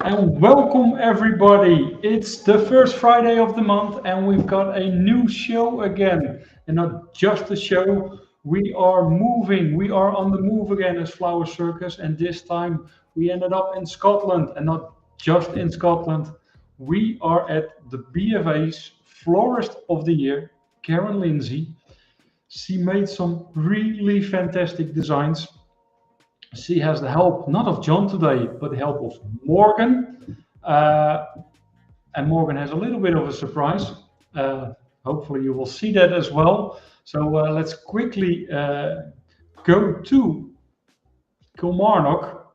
And welcome everybody. It's the first Friday of the month, and we've got a new show again. And not just a show, we are moving. We are on the move again as Flower Circus, and this time we ended up in Scotland, and not just in Scotland. We are at the BFA's Florist of the Year, Karen Lindsay. She made some really fantastic designs. She has the help not of John today, but the help of Morgan. Uh, and Morgan has a little bit of a surprise. Uh, Hopefully, you will see that as well. So let's quickly go to Kilmarnock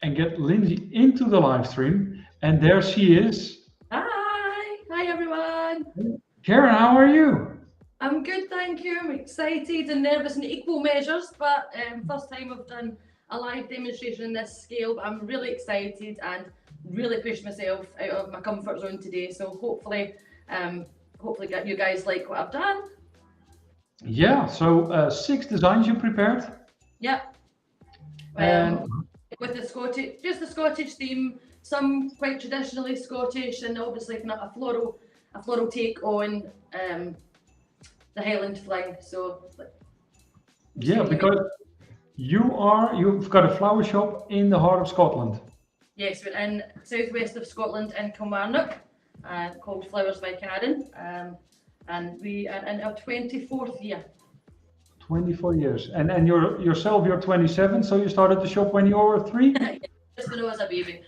and get Lindsay into the live stream. And there she is. Hi everyone. Karen, how are you? I'm good, thank you. I'm excited and nervous in equal measures, but first time I've done a live demonstration in this scale. But I'm really excited and really pushed myself out of my comfort zone today. So hopefully get you guys like what I've done. Yeah, so 6 designs you prepared. Yep. And With the Scottish, just the Scottish theme, some quite traditionally Scottish, and obviously kind of a floral take on the Highland fling. So yeah, because you've got a flower shop in the heart of Scotland. yes, we're in southwest of Scotland in Kilmarnock, called Flowers by Karen, and we are in our 24th year. 24 years. And you're 27, so you started the shop when you were 3? Just when I was a baby.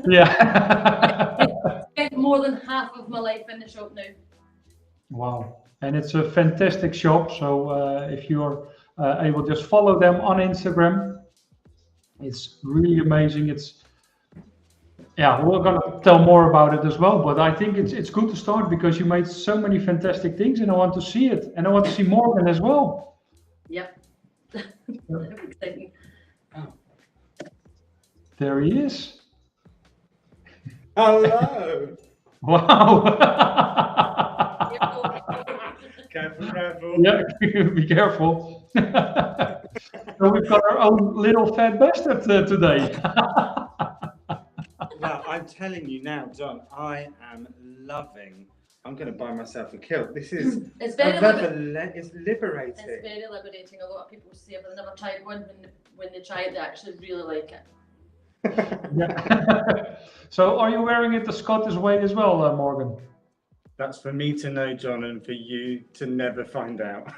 Yeah. Spent more than half of my life in the shop now. Wow. And it's a fantastic shop. So if you're able, just follow them on Instagram. It's really amazing. Yeah, we're gonna tell more about it as well. But I think it's good to start because you made so many fantastic things, and I want to see it, and I want to see Morgan as well. Yep. Exciting. There he is. Hello. Wow. Careful. Yeah, be careful. So we've got our own little fat bastard today. Well, I'm telling you now, John, I am loving. I'm going to buy myself a kilt. This is It's very it's liberating. It's very liberating. A lot of people say if they've never tried one, when they try it, they actually really like it. Yeah. So are you wearing it the Scottish way as well, Morgan? That's for me to know, John, and for you to never find out.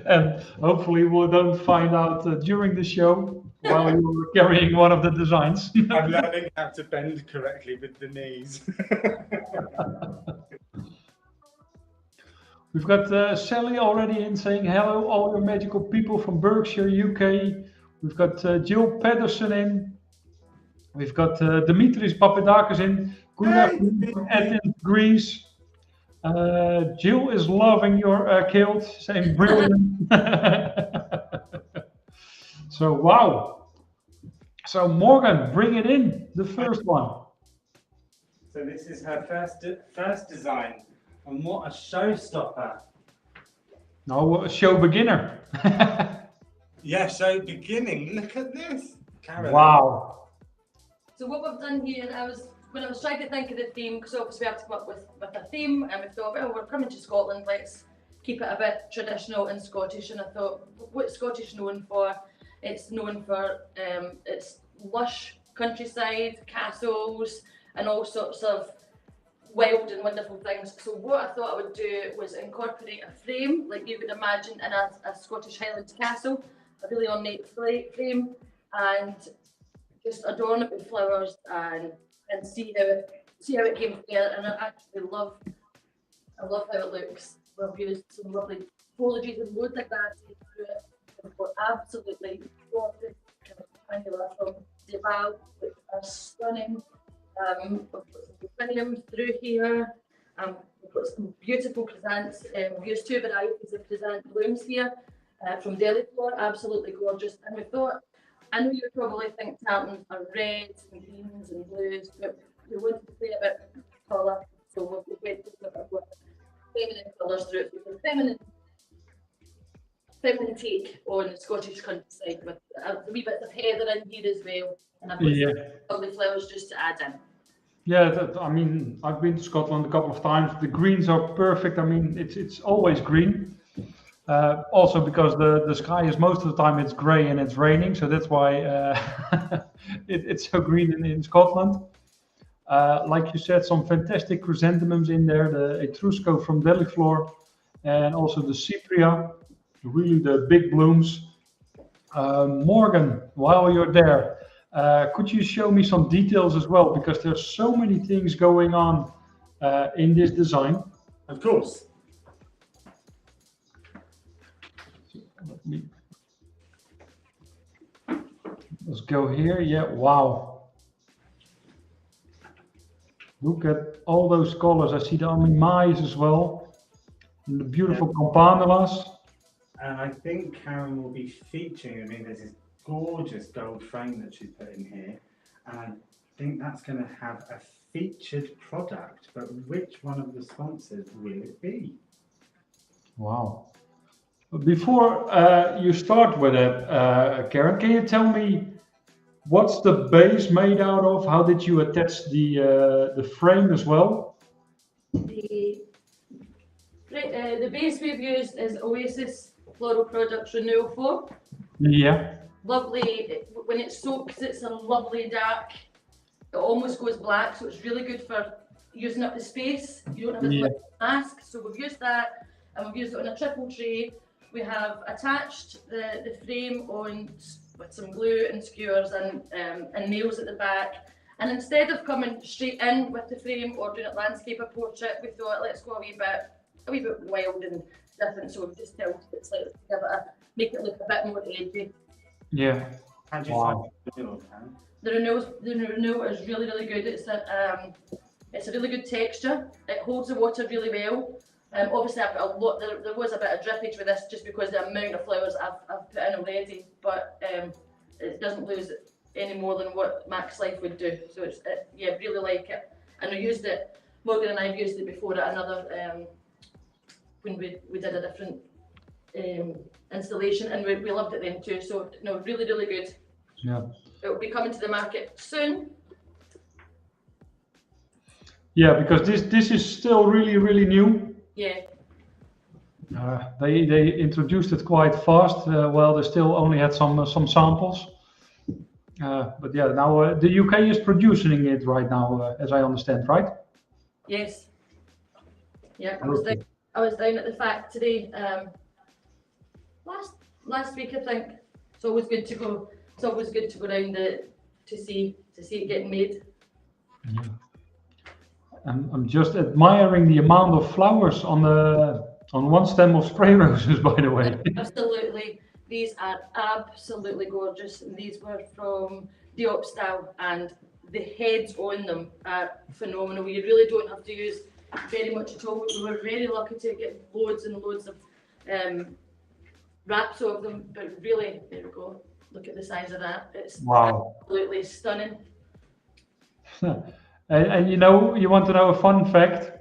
And hopefully we don't find out during the show while you're carrying one of the designs. I'm learning how to bend correctly with the knees. We've got Sally already in saying hello, all your magical people from Berkshire, UK. We've got Jill Pedersen in. We've got Dimitris Papadakis in. Good afternoon from Athens, Greece. Jill is loving your kilt, saying brilliant. So, wow. So, Morgan, bring it in, the first one. So this is her first design, and what a showstopper! No, a show beginner. Yeah, show beginning. Look at this, Karen. Wow. So what we've done here, when I was trying to think of the theme, because obviously we have to come up with a theme, and we thought, well, we're coming to Scotland, let's keep it a bit traditional and Scottish. And I thought, what's Scottish known for? It's known for its lush countryside, castles, and all sorts of wild and wonderful things. So what I thought I would do was incorporate a frame, like you would imagine in a Scottish Highlands castle, a really ornate frame, and just adorn it with flowers and see how it came together. And I actually love how it looks. We've used some lovely foliages and wood like that through it. We've got absolutely gorgeous kind of triangular from Deval, which are stunning. We've got some premiums through here. We've got some beautiful chrysanthemums. We've used 2 varieties of chrysanthemum blooms here from Deliflor, absolutely gorgeous. And we thought, I know you probably think tartans are reds and greens and blues, but we wanted to play a bit colour, so we've went with feminine colours through it. So feminine feminine take on the Scottish countryside with a wee bit of heather in here as well. And I've got Yeah. some lovely flowers just to add in. Yeah, I mean, I've been to Scotland a couple of times. The greens are perfect. I mean, it's always green. Also because the sky is most of the time it's grey and it's raining, so that's why it's so green in Scotland. Like you said, some fantastic chrysanthemums in there, the Etrusco from Deliflor, and also the Cypria, really the big blooms. Morgan, while you're there, could you show me some details as well? Because there's so many things going on in this design. Of course. Let's go here. Yeah, wow. Look at all those colors. I see the amimais as well. And the beautiful campanulas. And I think Karen will be featuring, I mean, there's this gorgeous gold frame that she's put in here. And I think that's going to have a featured product. But which one of the sponsors will it be? Wow. Before you start with it, Karen, can you tell me what's the base made out of? How did you attach the frame as well? The base we've used is Oasis Floral Products Renewal Foam. Yeah. Lovely, when it soaks, it's a lovely dark, it almost goes black, so it's really good for using up the space. You don't have as much mask, so we've used that, and we've used it on a triple tray. We have attached the frame on with some glue and skewers and nails at the back. And instead of coming straight in with the frame or doing it landscape or portrait, we thought let's go a wee bit wild and different. So we've just tilted it slightly to give it make it look a bit more edgy. Yeah. How do you find the renewal, Karen? The renewal is really, really good. It's a really good texture. It holds the water really well. Obviously, I've got a lot. There was a bit of drippage with this just because the amount of flowers I've put in already, but it doesn't lose any more than what Max Life would do. So yeah, really like it. And we used it. Morgan and I have used it before at another when we did a different installation, and we loved it then too. So no, really, really good. Yeah. It will be coming to the market soon. Yeah, because this is still really, really new. Yeah. They introduced it quite fast. Well, they still only had some samples. But yeah, now the UK is producing it right now, as I understand, right? Yes. Yeah, I was down at the factory last week, I think. It's always good to go. It's always good to go down to see it getting made. Yeah. I'm just admiring the amount of flowers on one stem of spray roses, by the way. Absolutely. These are absolutely gorgeous. And these were from Diop style, and the heads on them are phenomenal. You really don't have to use very much at all. We were very lucky to get loads and loads of wraps of them, but really, there we go. Look at the size of that. It's absolutely stunning. And you know, you want to know a fun fact?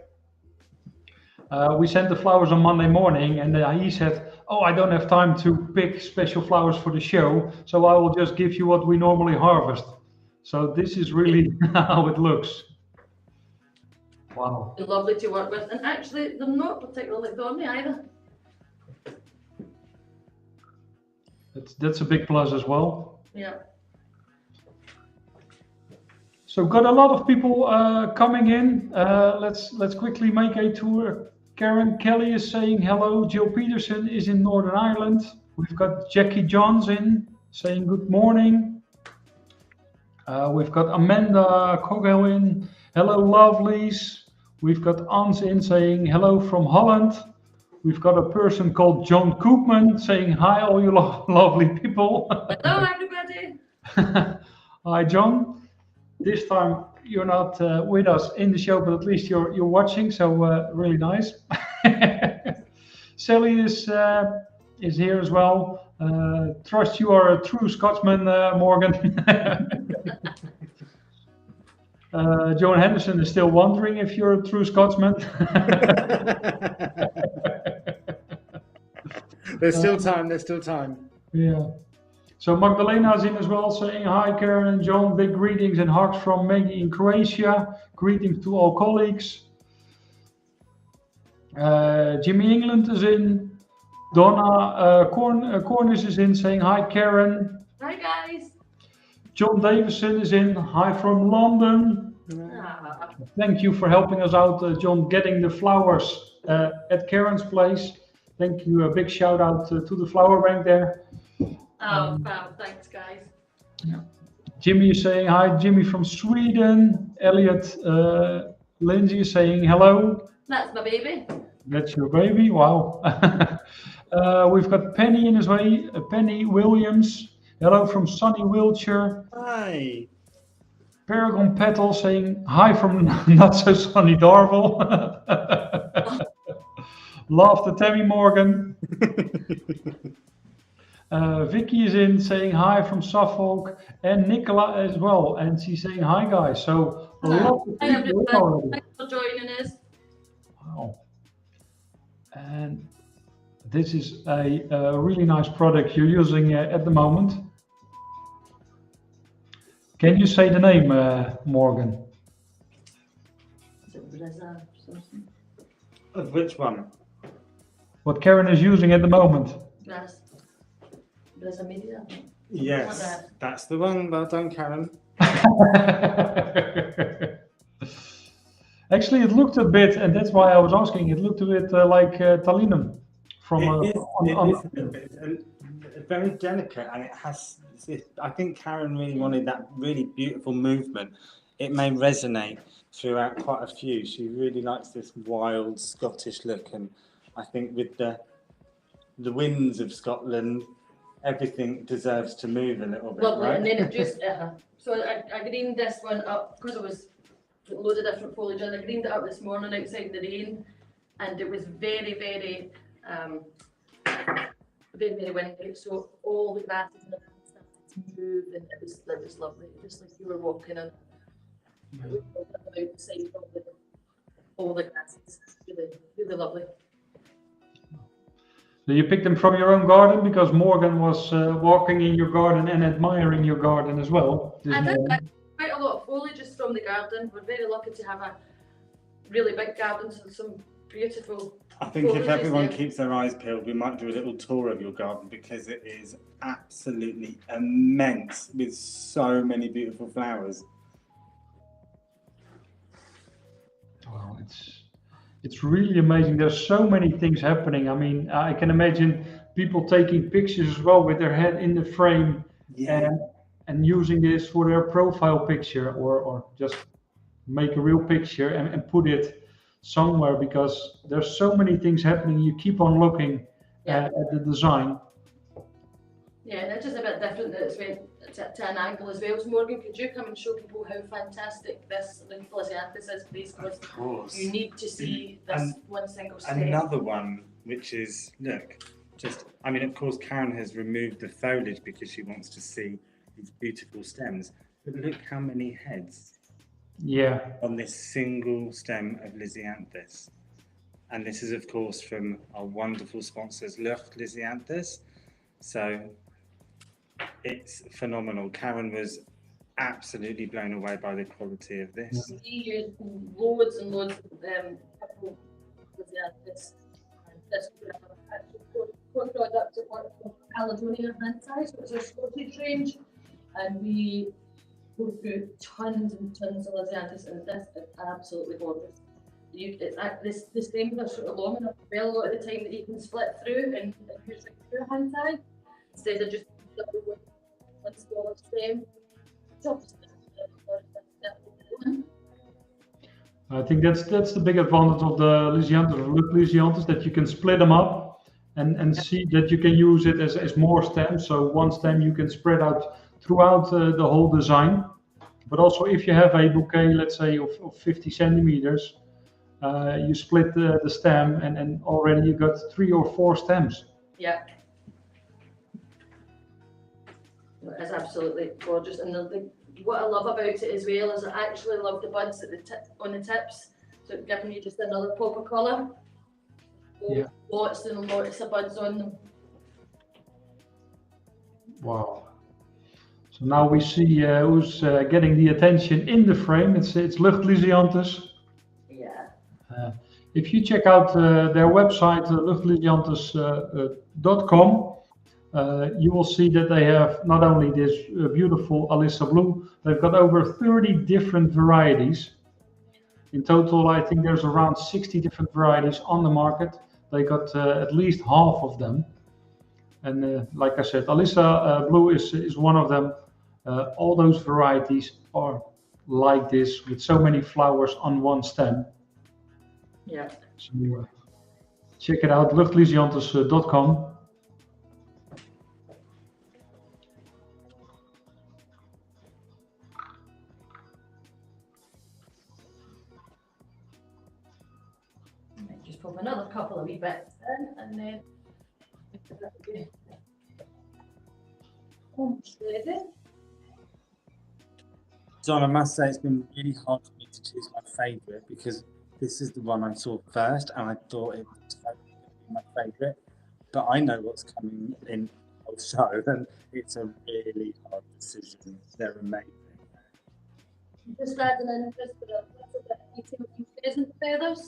We sent the flowers on Monday morning, and he said, "Oh, I don't have time to pick special flowers for the show, so I will just give you what we normally harvest." So this is really how it looks. Wow. They're lovely to work with, and actually, they're not particularly thorny either. That's a big plus as well. Yeah. So got a lot of people coming in. Let's quickly make a tour. Karen Kelly is saying hello. Jill Peterson is in Northern Ireland. We've got Jackie Johns in saying good morning. We've got Amanda Cogel in. Hello, lovelies. We've got Ans in saying hello from Holland. We've got a person called John Koopman saying hi, all you lovely people. Hello, everybody. Hi, John. This time you're not with us in the show, but at least you're watching, so really nice. Sally is here as well. Trust you are a true Scotsman, Morgan. Joan Henderson is still wondering if you're a true Scotsman. There's still time. There's still time. Yeah. So Magdalena's in as well, saying hi, Karen and John. Big greetings and hugs from Maggie in Croatia. Greetings to all colleagues. Jimmy England is in. Donna Cornish is in, saying hi, Karen. Hi guys. John Davison is in. Hi from London. Ah, Thank you for helping us out, John, getting the flowers at Karen's place. Thank you. A big shout out to the flower bank there. oh, fab. Thanks, guys. Jimmy is saying hi. Jimmy from Sweden. Elliot Lindsay is saying hello. That's my baby. That's your baby. Wow. We've got Penny in his way. Penny Williams. Hello from sunny Wiltshire. Hi. Paragon Petal saying hi from not so sunny Darvel. Love the Tammy Morgan. Vicky is in saying hi from Suffolk, and Nicola as well. And she's saying hi, guys. So a lot of Hi people everyone. already. Thanks for joining us. Wow. And this is a really nice product you're using at the moment. Can you say the name, Morgan? Is it Blizzard or something? Of which one? What Karen is using at the moment? Yes. Blizzard Media. Yes, that's the one. Well done, Karen. Actually, it looked a bit, and that's why I was asking. It looked a bit like Talinum from. It is very delicate, and it has. I think Karen really wanted that really beautiful movement. It may resonate throughout quite a few. She really likes this wild Scottish look, and I think with the winds of Scotland, everything deserves to move a little bit, Lovely. right? And then it just, so I greened this one up because it was loads of different foliage, and I greened it up this morning outside in the rain, and it was very, very, very, very windy. So all the grasses and everything started to move, and it was lovely, just like you were walking on. Outside all the grasses, really, really lovely. So you picked them from your own garden because Morgan was walking in your garden and admiring your garden as well. I did quite a lot of foliage just from the garden. We're very lucky to have a really big garden, so some beautiful. I think if foliage everyone there. keeps their eyes peeled, we might do a little tour of your garden because it is absolutely immense with so many beautiful flowers. Wow, it's really amazing. There's so many things happening. I mean, I can imagine people taking pictures as well with their head in the frame and using this for their profile picture or just make a real picture and put it somewhere because there's so many things happening. You keep on looking at the design. Yeah, and it's just a bit different that it's went to an angle as well. So Morgan, could you come and show people how fantastic this Lysianthus is, please? Of course. You need to see this one single stem. Another one, which is, look, I mean, of course, Karen has removed the foliage because she wants to see these beautiful stems. But look how many heads on this single stem of Lysianthus. And this is, of course, from our wonderful sponsors, Lysianthus. So it's phenomenal. Karen was absolutely blown away by the quality of this. We used loads and loads of Lysianthus. This product from Caledonia Franchise, so it's our Scottish range, and we go through tons and tons of Lysianthus, and this is absolutely gorgeous. The stems are sort of long enough well a lot of the time that you can split through and use like two hand tie instead of just one smaller stem. I think that's the big advantage of the Lysianthus, that you can split them up and see that you can use it as more stems. So one stem you can spread out throughout the whole design. But also if you have a bouquet, let's say of 50 centimeters, you split the stem and already you got 3 or 4 stems. Yeah. It's absolutely gorgeous, and what I love about it as well is I actually love the buds at on the tips, so it's giving you just another pop of colour. Lots and lots of buds on them. Wow. So now we see who's getting the attention in the frame. It's Luchtlysiantes. Yeah. If you check out their website, luchtlysiantes.com, you will see that they have not only this beautiful Alissa blue, they've got over 30 different varieties. In total, I think there's around 60 different varieties on the market. They got at least half of them. And like I said, Alissa blue is one of them. All those varieties are like this, with so many flowers on one stem. Yeah. So check it out, luchtlysiantes.com. Just pop another couple of wee bits in, and then almost ready. John, I must say it's been really hard for me to choose my favourite because this is the one I saw first and I thought it was totally going to be my favourite. But I know what's coming in the whole show and it's a really hard decision. They're amazing. Just adding in just a little bit of detail in pheasant feathers.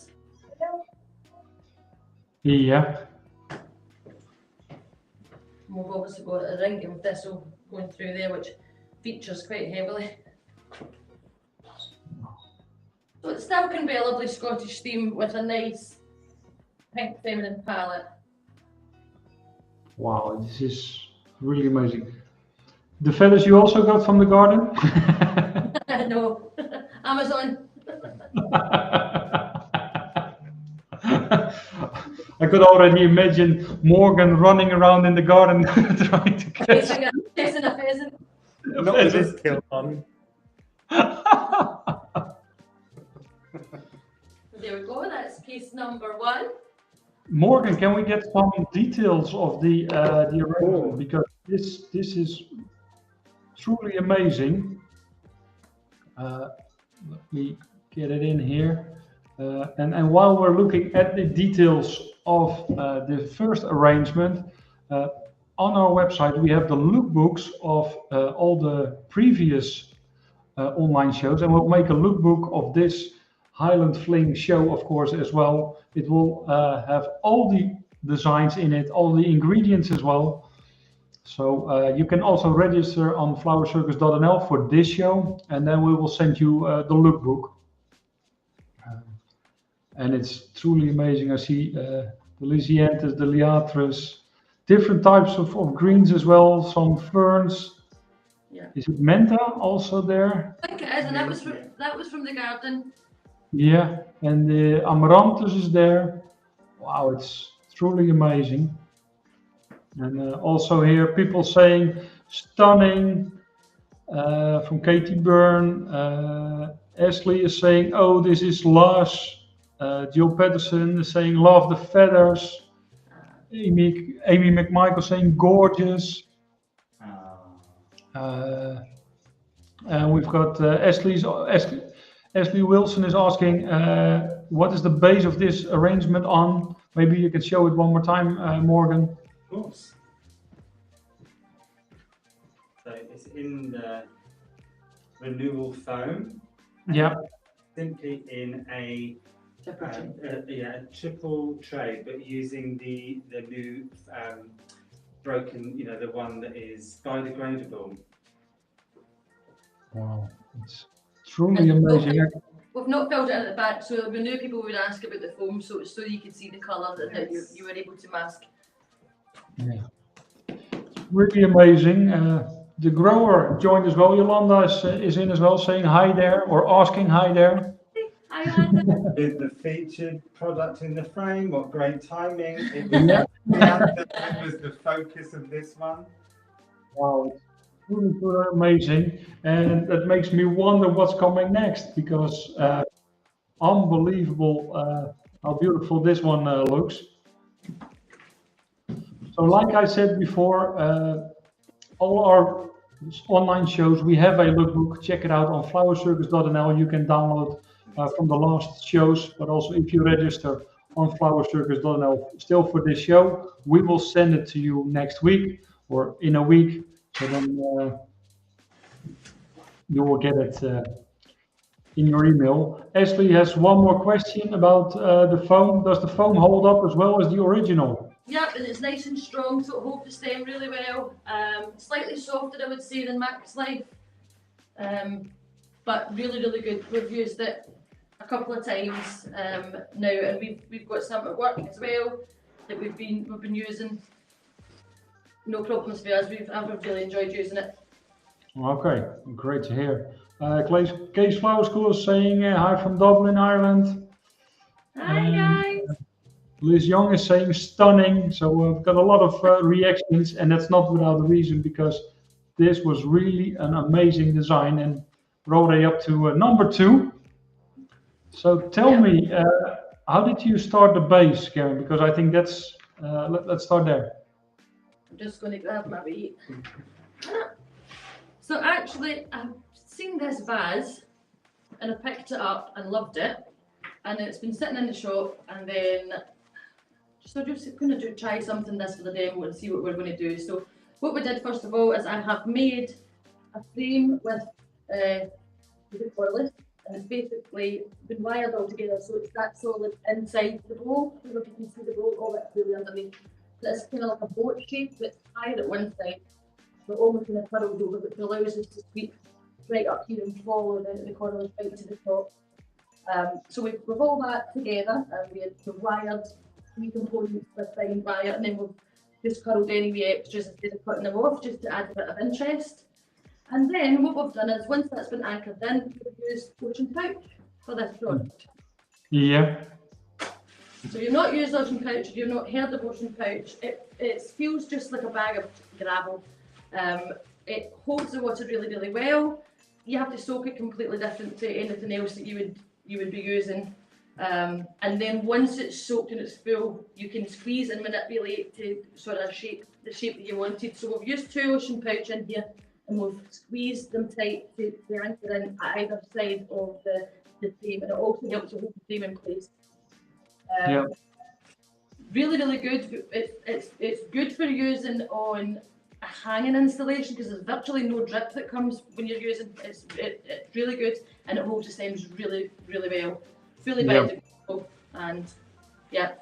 Yeah. We've obviously got a ringing thistle going through there, which features quite heavily. So it still can be a lovely Scottish theme with a nice pink feminine palette. Wow, this is really amazing. The feathers you also got from the garden? No, Amazon. I could already imagine Morgan running around in the garden trying to catch Chasing a pheasant. Not with this kilt on. There we go, that's piece number 1. Morgan, can we get some details of the arrangement, because this is truly amazing. Let me get it in here. And while we're looking at the details of the first arrangement, on our website we have the lookbooks of all the previous online shows, and we'll make a lookbook of this Highland Fling show, of course, as well. It will have all the designs in it, all the ingredients as well. So you can also register on flowercircus.nl for this show, and then we will send you the lookbook. And it's truly amazing. I see the Lysiantes, the Liatris, different types of greens as well, some ferns. Yeah. Is it Menta also there? I think it is, and that was from the garden. Yeah, and the Amaranthus is there. Wow, it's truly amazing. And also here, people saying stunning from Katie Byrne. Ashley is saying, oh, this is lush. Jill Patterson is saying, love the feathers. Amy McMichael saying, gorgeous. And we've got Ashley Wilson is asking, what is the base of this arrangement on? Maybe you can show it one more time, Morgan. Of course. So it's in the renewal foam. Yeah. Simply in a triple tray, but using the new broken, the one that is biodegradable. Wow, it's truly amazing. We've not filled it at the back, so we knew people would ask about the foam, so you could see the colour that you were able to mask. Yeah, really amazing. The grower joined as well. Yolanda is in as well, saying hi there, or asking hi there. Hi, Yolanda. Is the featured product in the frame? What great timing! It was the focus of this one. Wow, it's really amazing, and that makes me wonder what's coming next, because unbelievable how beautiful this one looks. So like I said before, all our online shows, we have a lookbook. Check it out on flowercircus.nl. You can download from the last shows, but also if you register on flowercircus.nl still for this show, we will send it to you next week or in a week. So then you will get it in your email. Ashley has one more question about the foam. Does the foam hold up as well as the original? Yep, and it's nice and strong, so it holds the stem really well. Slightly softer, I would say, than Max Life, but really, really good. We've used it a couple of times now, and we've got some at work as well that we've been using. No problems for us. I've really enjoyed using it. Okay, great to hear. Case Flower School is saying hi from Dublin, Ireland. Hi guys. Liz Young is saying stunning. So we've got a lot of reactions, and that's not without a reason, because this was really an amazing design and brought it up to number 2. So tell me, how did you start the base, Karen? Because I think that's, let's start there. I'm just going to grab my wee. So actually, I've seen this vase and I picked it up and loved it, and it's been sitting in the shop, and then so just going to try something this for the demo and see what we're going to do. So what we did first of all is I have made a frame with the florist, and it's basically been wired all together, so it's that solid inside the bowl. I don't know if you can see the bowl all that really underneath. So it's kind of like a boat shape, but it's higher at one side, but almost kind of curled over, which allows us to sweep right up here and follow the corners right to the top. So we've all that together, and we've wired 3 components with fine wire, and then we've just curled any wee extras instead of cutting them off, just to add a bit of interest. And then what we've done is, once that's been anchored in, we've used ocean pouch for this project. Yeah. So you've not used ocean pouch, you've not heard of ocean pouch. It feels just like a bag of gravel. It holds the water really, really well. You have to soak it completely different to anything else that you would be using. And then once it's soaked and it's full, you can squeeze and manipulate to sort of the shape that you wanted. So we've used 2 ocean pouch in here, and we've squeezed them tight to anchor in at either side of the frame, and it also helps to hold the frame in place. Yeah. Really, really good. It's good for using on a hanging installation, because there's virtually no drip that comes when you're using it. It's really good, and it holds the stems really, really well. Fully biodegradable, and yeah.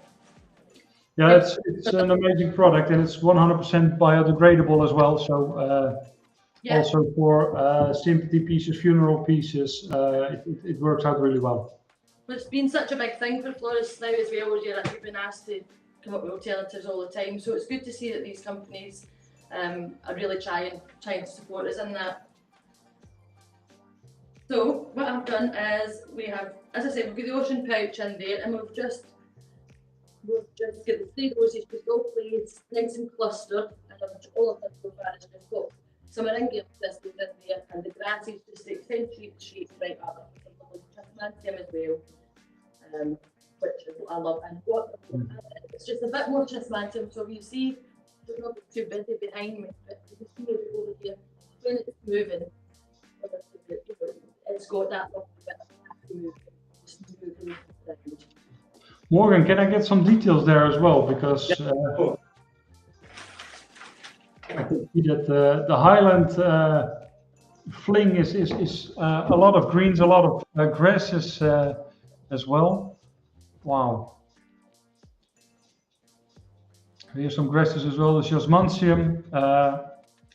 Yeah, it's an amazing product, and it's 100% biodegradable as well. So also for sympathy pieces, funeral pieces, it works out really well. Well, it's been such a big thing for florists now as well, where you've been asked to come up with alternatives all the time. So it's good to see that these companies are really trying to support us in that. So what I've done is, we have, as I said, we've got the ocean pouch in there, and we've just got the 3 roses just all placed nice and clustered, and all of them so far is just got some eryngium crystals in there, and the grass is just eccentric shape right up. Chrysanthemum as well, which is what I love. And what it's just a bit more chrysanthemum. So you see, it's not too busy behind me, but you can see it over here when it's moving. It's got that little bit of moving around. Morgan, can I get some details there as well? Because I can see that the Highland Fling is a lot of greens, a lot of grasses as well. Wow. Here's some grasses as well, the Jasmantium,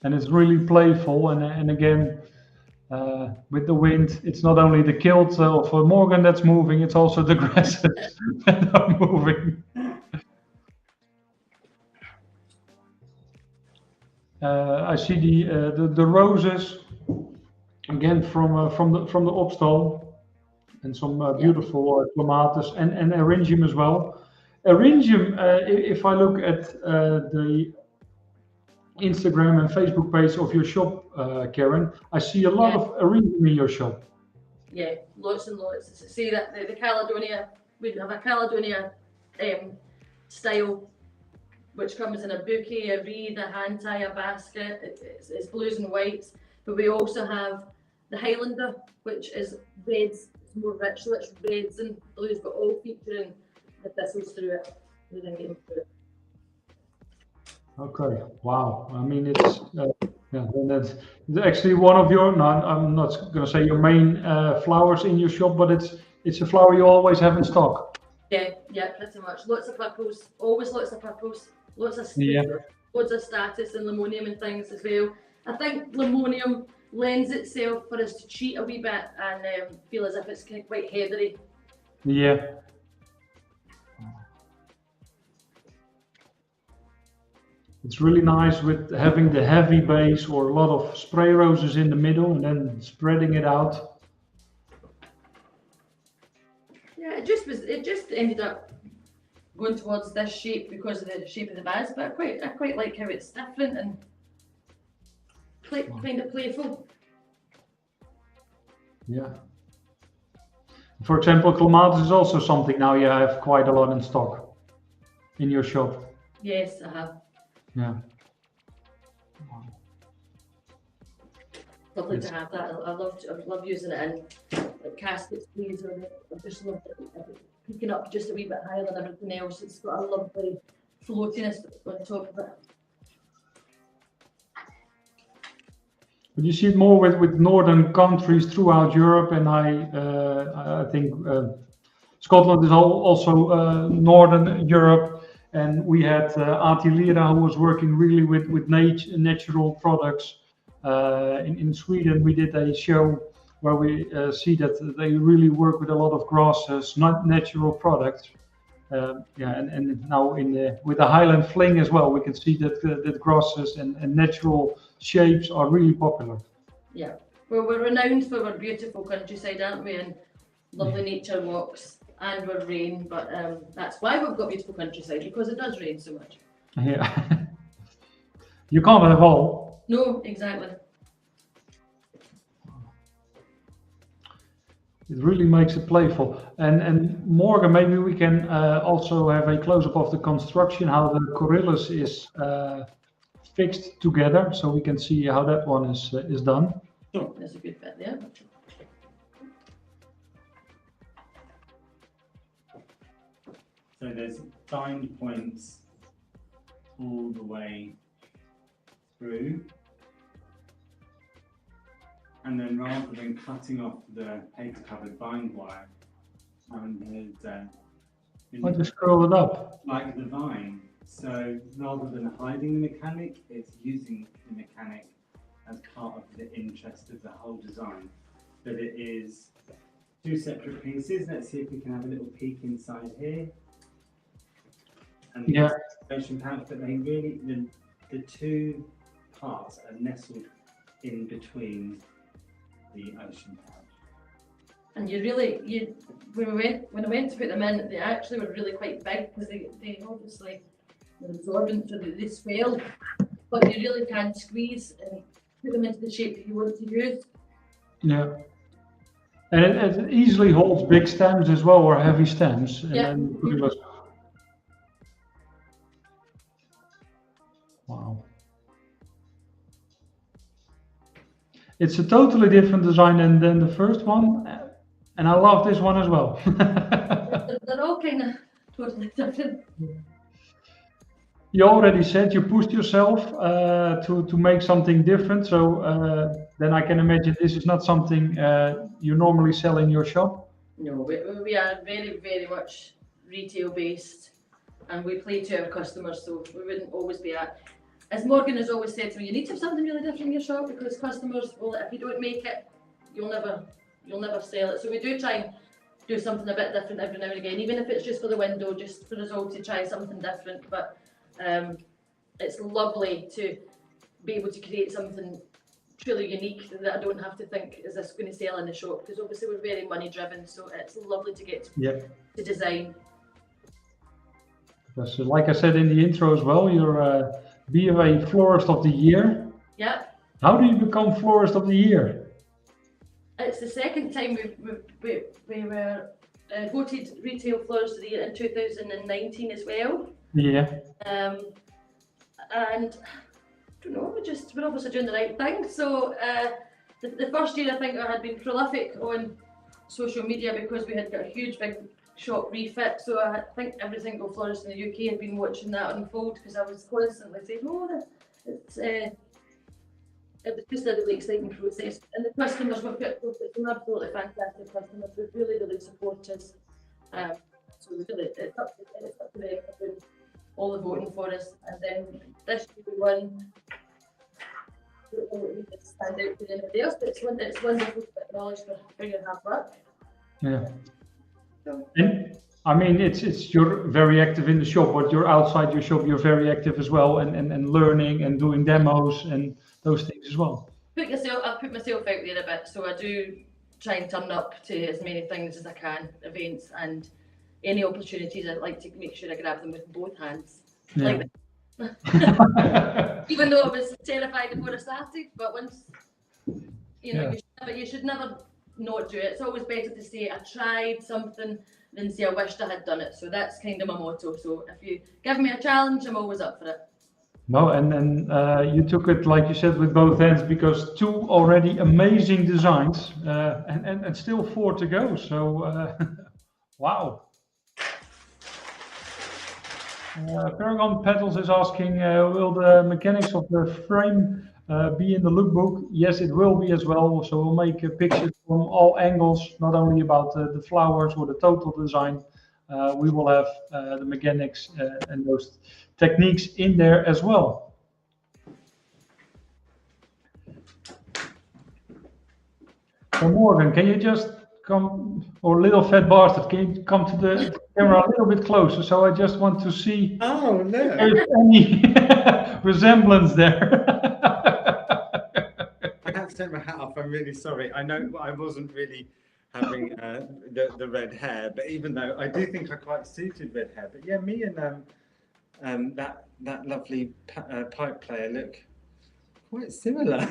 and it's really playful. And again, with the wind, it's not only the kilt for Morgan that's moving, it's also the grasses that are moving. I see the roses again from the Opstal, and some beautiful clematis and eryngium as well. Eryngium, if I look at the Instagram and Facebook page of your shop, Karen, I see a lot of eryngium in your shop. Yeah, lots and lots. See that the Caledonia, we have a Caledonia style, which comes in a bouquet, a reed, a hand tie, a basket. It's blues and whites. But we also have the Highlander, which is reds. It's more rich, so it's reds and blues, but all featuring the thistles through it. Okay. Wow. I mean, it's yeah. Then that's it's actually one of your. No, I'm not going to say your main flowers in your shop, but it's a flower you always have in stock. Yeah, yeah, pretty much. Lots of purples, always lots of purples, lots of Yeah. loads of status and limonium and things as well. I think limonium lends itself for us to cheat a wee bit and feel as if it's kind of quite heathery. Yeah. It's really nice with having the heavy base or a lot of spray roses in the middle and then spreading it out. Yeah, it just ended up going towards this shape because of the shape of the vase, but I quite like how it's different and kind of playful. Yeah. For example, clematis is also something now you have quite a lot in stock in your shop. Yes, I have. Yeah. Lovely to have that. I love using it in like casket sleeves or I just love it. Picking up just a wee bit higher than everything else. It's got a lovely floatiness on top of it. But you see it more with northern countries throughout Europe, and I think Scotland is also northern Europe, and we had Ati Lira who was working really with natural products. In Sweden, we did a show where we see that they really work with a lot of grasses, not natural products. Yeah, and now with the Highland Fling as well, we can see that grasses and natural shapes are really popular. Yeah, well, we're renowned for our beautiful countryside, aren't we? And lovely nature walks and our rain, but that's why we've got beautiful countryside, because it does rain so much. Yeah, you can't have all. No, exactly. It really makes it playful. And Morgan, maybe we can also have a close-up of the construction, how the corylus is fixed together, so we can see how that one is done. Sure, there's a good bit there. So there's bind points all the way through. And then rather than cutting off the paper covered bind wire, I just curl it up. like the vine. So rather than hiding the mechanic, it's using the mechanic as part of the interest of the whole design. But it is two separate pieces. Let's see if we can have a little peek inside here. And yeah, ocean pouch, but they really the two parts are nestled in between the ocean pouch. And when I went to put them in, they actually were really quite big because they obviously were absorbent, so they swell. But you really can squeeze and put them into the shape that you want to use. Yeah. And it easily holds big stems as well, or heavy stems. Yeah. And wow. It's a totally different design than the first one, and I love this one as well. They're all kind of totally different. You already said you pushed yourself to make something different, so then I can imagine this is not something you normally sell in your shop. No, we are very, very much retail based, and we play to our customers, so we wouldn't always be at. As Morgan has always said to me, you need to have something really different in your shop because customers will, if you don't make it, you'll never sell it. So we do try and do something a bit different every now and again, even if it's just for the window, just for us all to try something different. But it's lovely to be able to create something truly unique that I don't have to think, is this going to sell in the shop? Because obviously we're very money driven, so it's lovely to get to design. Because like I said in the intro as well, you're BFA Florist of the Year. Yeah. How do you become Florist of the Year? It's the second time we were voted Retail Florist of the Year in 2019 as well. Yeah. And I don't know, we're obviously doing the right thing. So the first year I think I had been prolific on social media because we had got a huge big shop refit. So I think every single florist in the UK had been watching that unfold because I was constantly saying, "Oh, it was just a really exciting process." And the customers were some absolutely fantastic customers. They really support us. So really, it's up to them for doing all the voting for us. And then this year we won. I don't know what we stand out to anybody else, but it's wonderful to acknowledge for your hard work. Yeah. So. And I mean, it's you're very active in the shop, but you're outside your shop. You're very active as well, and learning and doing demos and those things as well. I put myself out there a bit, so I do try and turn up to as many things as I can, events and any opportunities. I like to make sure I grab them with both hands. Yeah. Like even though I was terrified before I started, but once you should never not do it. It's always better to say I tried something than say I wished I had done it. So that's kind of my motto. So if you give me a challenge, I'm always up for it. No, and you took it, like you said, with both hands, because 2 already amazing designs, and still 4 to go. So wow. Paragon Petals is asking, will the mechanics of the frame be in the lookbook? Yes, it will be as well. So we'll make pictures from all angles, not only about the flowers or the total design. We will have the mechanics and those techniques in there as well. So Morgan, can you just come, or little fat bastard, can you come to the camera a little bit closer? So I just want to see if there's any resemblance there. I had to take my hat off. I'm really sorry. I know I wasn't really having the red hair, but even though I do think I quite suited red hair, but yeah, me and that lovely pipe player look quite similar.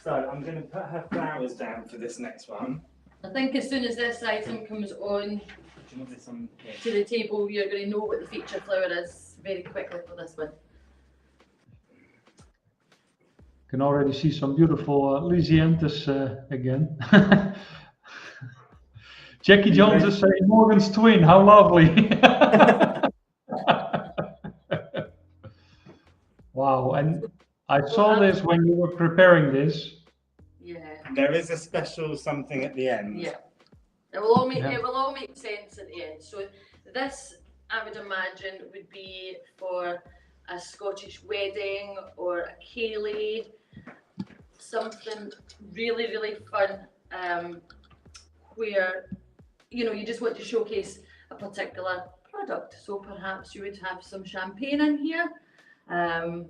So I'm going to put her flowers down for this next one. I think as soon as this item comes on to the table, you're going to know what the feature flower is very quickly for this one. Can already see some beautiful Lysianthus again. Jackie Jones is saying Morgan's twin, how lovely. Wow, and I saw this when you were preparing this. Yeah. There is a special something at the end. Yeah. It will all make sense at the end. So this, I would imagine, would be for a Scottish wedding or a ceilidh, something really fun, where you just want to showcase a particular product. So perhaps you would have some champagne in here, and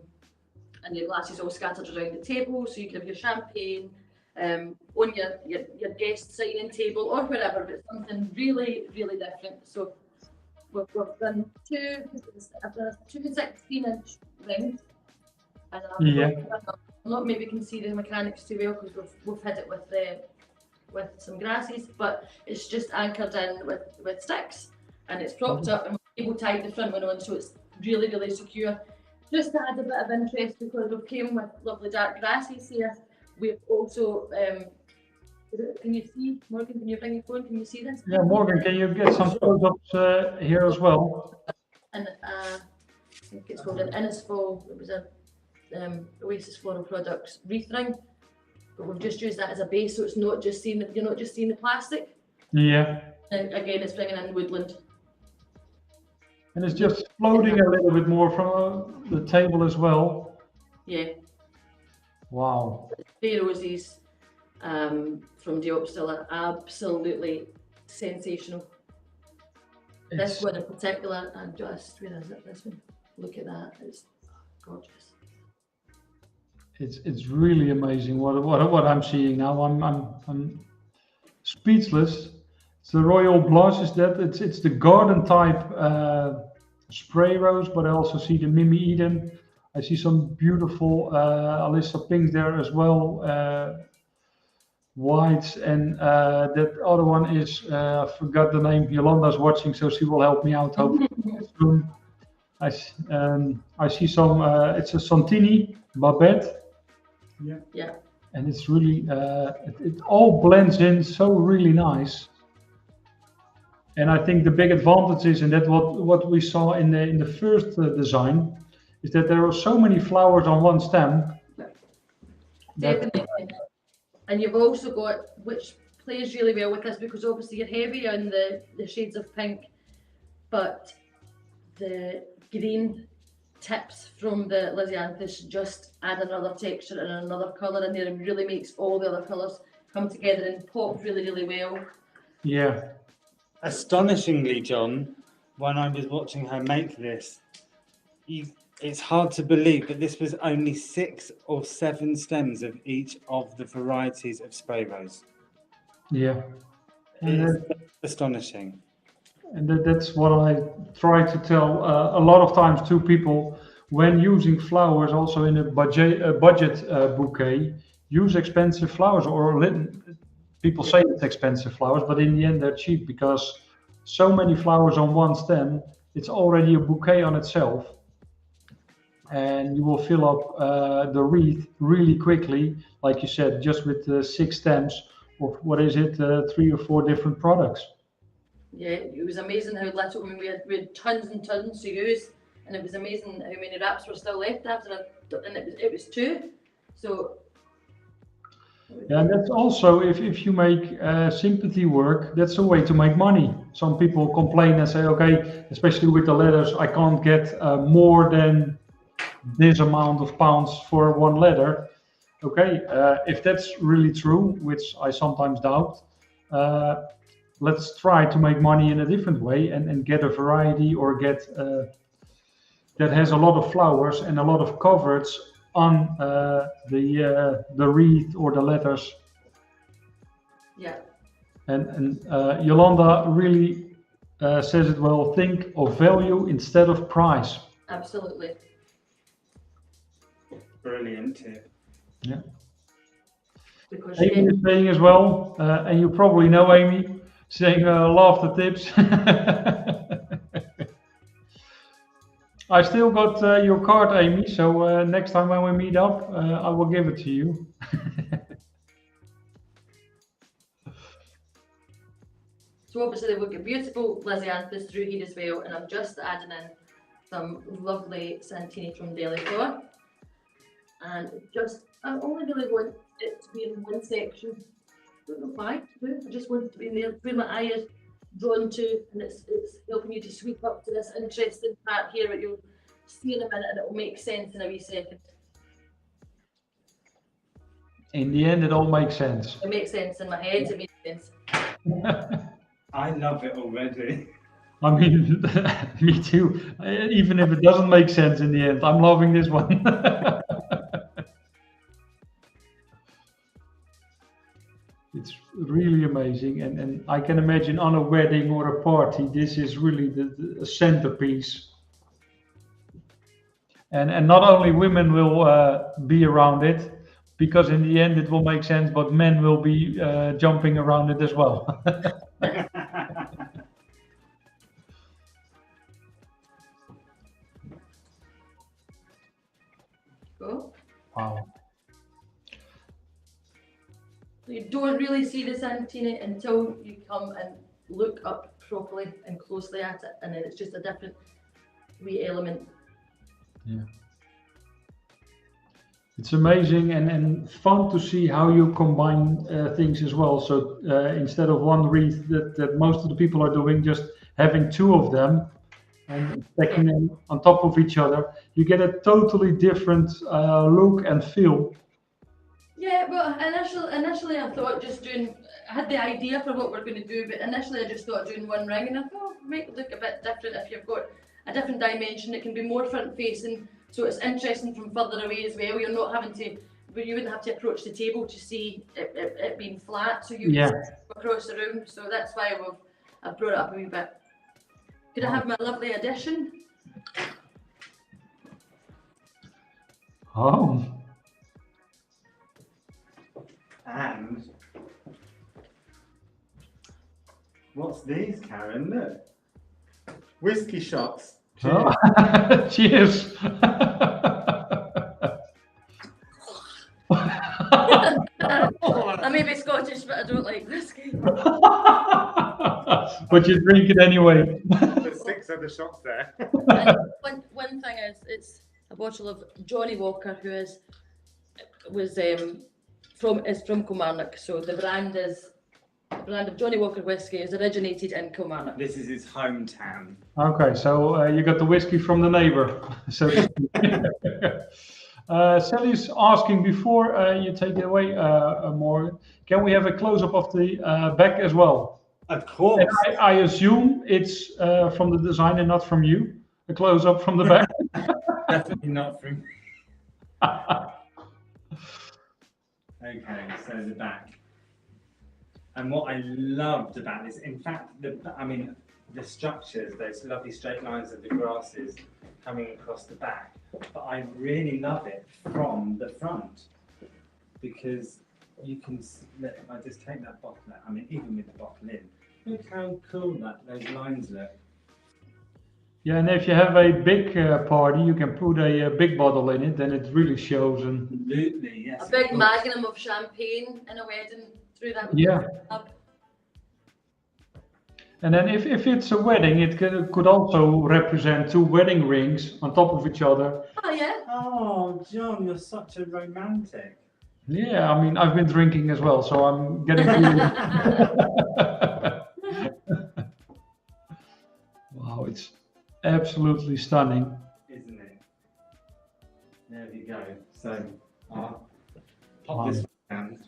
your glasses all scattered around the table. So you can have your champagne on your guest signing table or wherever, but something really different. So we've done two 16-inch rings, and not maybe can see the mechanics too well because we've hit it with some grasses, but it's just anchored in with sticks, and it's propped up and cable tied the front one on, so it's really secure. Just to add a bit of interest, because we've came with lovely dark grasses here, we've also can you see, Morgan, can you bring your phone, can you see this? Yeah, Morgan, can you get some close-ups here as well? And I think it's called an Innisfall. It was a Oasis Floral Products wreath ring, but we've just used that as a base, so it's not just seeing you're not just seeing the plastic. Yeah. And again, it's bringing in woodland. And it's just floating a little bit more from the table as well. Yeah. Wow. The roses from Diop still are absolutely sensational. This one in particular, and just, where is it? This one. Look at that. It's gorgeous. It's really amazing what I'm seeing now. I'm speechless. It's the Royal Blush. Is that it's the garden type spray rose, but I also see the Mimi Eden. I see some beautiful Alyssa pinks there as well, whites, and that other one is I forgot the name. Yolanda's watching, so she will help me out hopefully soon. I see some. It's a Santini Babette, Yeah. Yeah. and it's really it all blends in so really nice. And I think the big advantage is, and that what we saw in the first design, is that there are so many flowers on one stem that Definitely. And you've also got, which plays really well with this because obviously you're heavy on the shades of pink, but the green tips from the Lysianthus just add another texture and another colour in there and really makes all the other colours come together and pop really, really well. yeah. Astonishingly, John, when I was watching her make this, it's hard to believe, but this was only 6 or 7 stems of each of the varieties of spray rose. Yeah, and It's that, astonishing. that's what I try to tell a lot of times to people when using flowers, also in a budget bouquet. Use expensive flowers, or people say it's expensive flowers, but in the end they're cheap because so many flowers on one stem, it's already a bouquet on itself, and you will fill up the wreath really quickly, like you said, just with 6 stems of what is it, 3 or 4 different products. Yeah, it was amazing how little, I mean, we had tons and tons to use, and it was amazing how many wraps were still left after, and it was 2. So Yeah, and that's also if you make sympathy work, that's a way to make money. Some people complain and say, okay, especially with the letters, I can't get more than this amount of pounds for one letter. Okay, if that's really true, which I sometimes doubt, uh, let's try to make money in a different way and get a variety, or get that has a lot of flowers and a lot of coverage on the wreath or the letters. yeah, And Yolanda really says it well. Think of value instead of price. absolutely. Brilliant tip. Yeah. Because Amy is saying as well, and you probably know Amy, saying love the tips. I still got your card, Amy. So next time when we meet up, I will give it to you. So obviously we've got beautiful Lysianthus through here as well, and I'm just adding in some lovely Santini from Delhi Flower. And I only really want it to be in one section. I don't know why, I just want it to be in there where my eye is drawn to, and it's helping you to sweep up to this interesting part here that you'll see in a minute, and it will make sense in a wee second. In the end, it all makes sense. It makes sense in my head, it makes sense. I love it already. I mean, me too. Even if it doesn't make sense in the end, I'm loving this one. It's really amazing, and I can imagine on a wedding or a party, this is really the centerpiece. And not only women will be around it, because in the end it will make sense, but men will be jumping around it as well. Cool. Wow. You don't really see the Santini until you come and look up properly and closely at it, and then it's just a different wee element. Yeah. It's amazing and fun to see how you combine things as well. So instead of one wreath that most of the people are doing, just having 2 of them and stacking them on top of each other, you get a totally different look and feel. Yeah, well, initially I thought I had the idea for what we're going to do, but initially I just thought doing one ring, and I thought it might look a bit different if you've got a different dimension. It can be more front facing, so it's interesting from further away as well. You're not having to, but you wouldn't have to approach the table to see it being flat, so you can see across the room. So that's why I've brought it up a wee bit. Could I have my lovely addition? Oh. And what's these, Karen? Look. Whiskey shots Cheers. Oh, cheers. I may be Scottish, but I don't like whiskey. But you drink it anyway. There's 6 other shots there. And one thing is, it's a bottle of Johnny Walker, who is from Kilmarnock. So the brand of Johnny Walker whiskey is originated in Kilmarnock. This is his hometown. Okay, so you got the whiskey from the neighbor. So Sally's asking before you take it away, more. Can we have a close-up of the back as well? Of course. And I assume it's from the designer, not from you. A close-up from the back. Definitely not from. Okay, so the back. And what I loved about this, in fact, the structures, those lovely straight lines of the grasses coming across the back, but I really love it from the front because you can, if I just take that bottle out, even with the bottle in, look how cool those lines look. Yeah, and if you have a big party, you can put a big bottle in it, and it really shows. And Absolutely, yes. A big magnum of champagne in a wedding through that. yeah. Up. And then if it's a wedding, it could also represent 2 wedding rings on top of each other. Oh yeah. Oh, John, you're such a romantic. Yeah, I've been drinking as well, so I'm getting Wow, it's absolutely stunning. Isn't it? There we go. So, pop this down.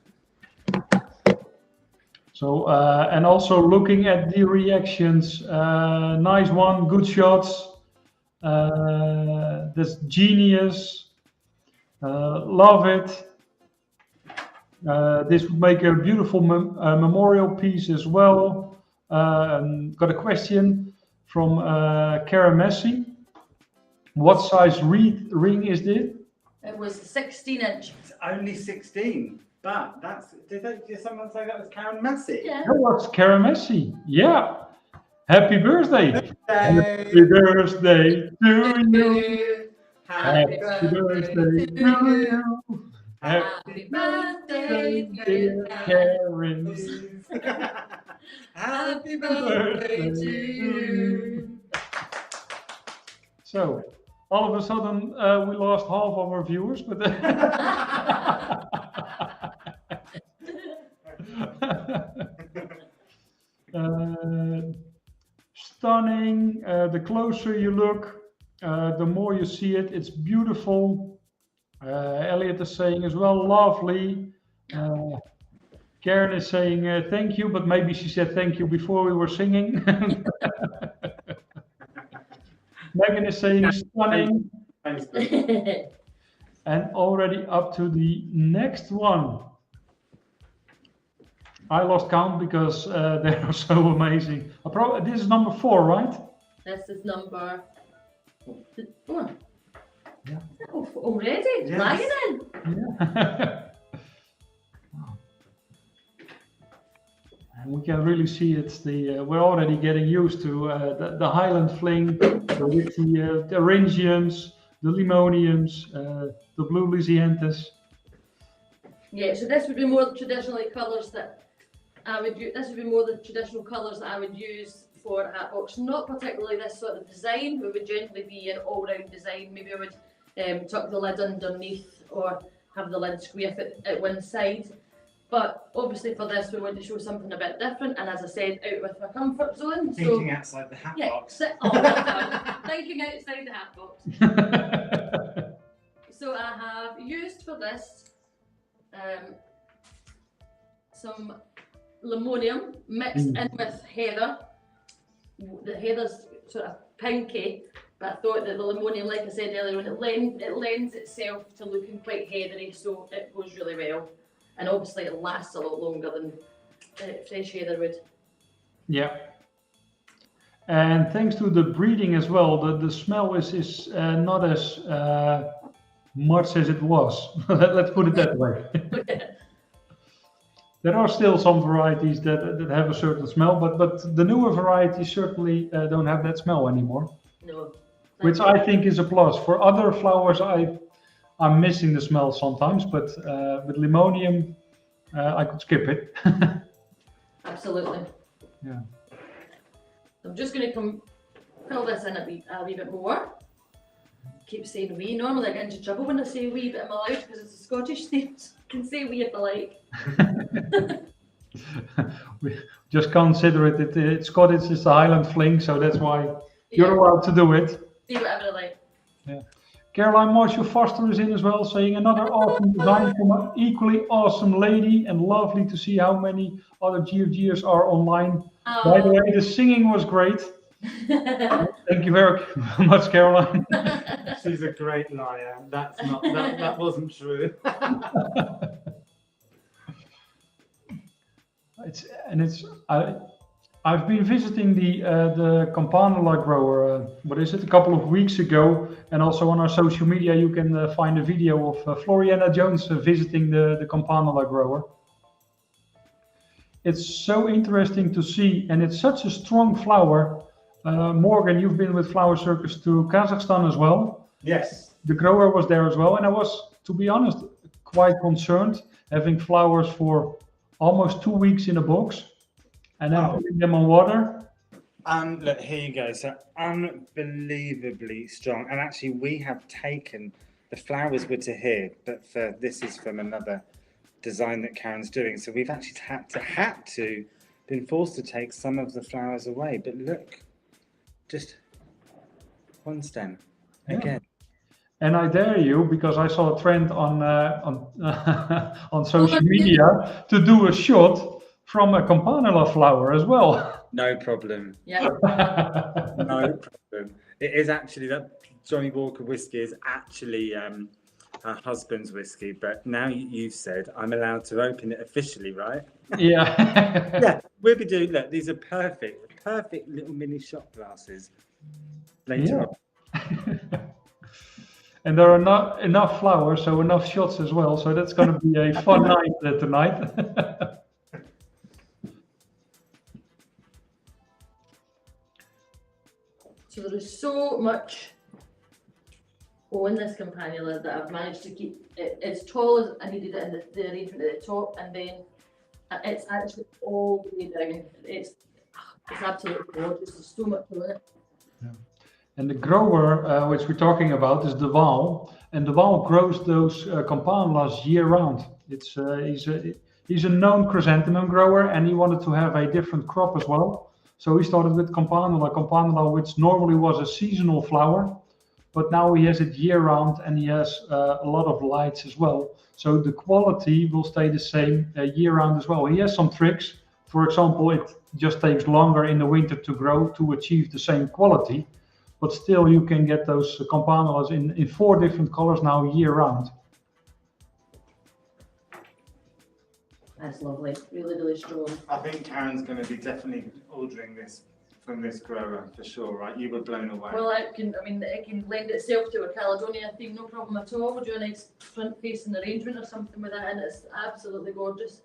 So, and also looking at the reactions, nice one, good shots. That's genius. Love it. This would make a beautiful memorial piece as well. Got a question from Karen Lindsay. What size ring is this? It was 16-inch. It's only 16, but did someone say that was Karen Lindsay? Yeah. That was Karen Lindsay. Yeah. Happy birthday. Happy birthday to you. Happy birthday to you. Happy birthday, dear Karen. Happy birthday to you. So, all of a sudden, we lost half of our viewers, but stunning. The closer you look, the more you see it. It's beautiful. Elliot is saying as well, lovely. Karen is saying thank you, but maybe she said thank you before we were singing. Megan is saying stunning. And already up to the next one. I lost count because they are so amazing. This is number 4, right? This is number 4. Yeah. Oh, already? Yes. Lying in. Yeah. Wow. And we can really see it's we're already getting used to the Highland Fling, with the Thuringians, the Limoniums, the Blue Lysianthus. Yeah, so this would be more traditionally colours that I would use. This would be more the traditional colours that I would use for a hat box. Not particularly this sort of design, but would generally be an all-round design. Maybe I would tuck the lid underneath or have the lid square at one side. But obviously for this we want to show something a bit different, and as I said, out with my comfort zone. Thinking outside the hat box. Thinking outside the hat box. So I have used for this some limonium mixed in with heather. The heather's sort of pinky, but I thought that the limonium, like I said earlier on, it lends itself to looking quite heathery, so it goes really well. And obviously it lasts a lot longer than fresh heather would. Yeah. And thanks to the breeding as well, the smell is not as much as it was. Let's put it that way. There are still some varieties that have a certain smell, but the newer varieties certainly don't have that smell anymore. No. which I think is a plus. For other flowers, I'm missing the smell sometimes, but with limonium, I could skip it. Absolutely. Yeah. I'm just going to fill this in a wee bit more. Keep saying we. Normally I get into trouble when I say we, but I'm allowed because it's a Scottish theme, so I can say we if I like. We just consider it. It's Scottish, it's the Highland Fling, so that's why you're allowed to do it. See whatever I like. Yeah. Caroline Marshall Foster is in as well, saying another awesome design from an equally awesome lady, and lovely to see how many other GFGers are online. Oh. By the way, the singing was great. Thank you very much, Caroline. She's a great liar. That's not that wasn't true. I've been visiting the Campanula grower. A couple of weeks ago, and also on our social media you can find a video of Floriana Jones visiting the Campanula grower. It's so interesting to see, and it's such a strong flower. Morgan, you've been with Flower Circus to Kazakhstan as well. Yes. The grower was there as well, and I was, to be honest, quite concerned having flowers for almost 2 weeks in a box and then putting them on water. Look, here you go. So unbelievably strong. And actually, we have taken the flowers were to here, but this is from another design that Karen's doing. So we've actually been forced to take some of the flowers away. But look, just one stem again. And I dare you, because I saw a trend on social media, to do a shot from a Campanula flower as well. No problem. Yeah. No problem. It is actually that Johnny Walker whiskey is actually her husband's whiskey, but now you've said I'm allowed to open it officially, right? Yeah. Yeah, we'll be doing. Look, these are perfect little mini shot glasses. Later on. And there are not enough flowers, so enough shots as well. So that's going to be a fun night tonight. So there is so much on this Campanula that I've managed to keep it as tall as I needed it in the arrangement at the top, and then it's actually all the way down. It's absolutely gorgeous. There's so much on it. Yeah. And the grower, which we're talking about, is De Waal, and De Waal grows those Campanulas year round. He's a known chrysanthemum grower, and he wanted to have a different crop as well. So he started with Campanula, which normally was a seasonal flower, but now he has it year round, and he has a lot of lights as well. So the quality will stay the same year round as well. He has some tricks. For example, it just takes longer in the winter to grow to achieve the same quality. But still, you can get those Campanulas in 4 different colors now year round. That's lovely. Really, really strong. I think Karen's going to be definitely ordering this from this grower for sure, right? You were blown away. Well, it can lend itself to a Caledonia theme, no problem at all. We'll do a nice front-facing arrangement or something with it, and it's absolutely gorgeous.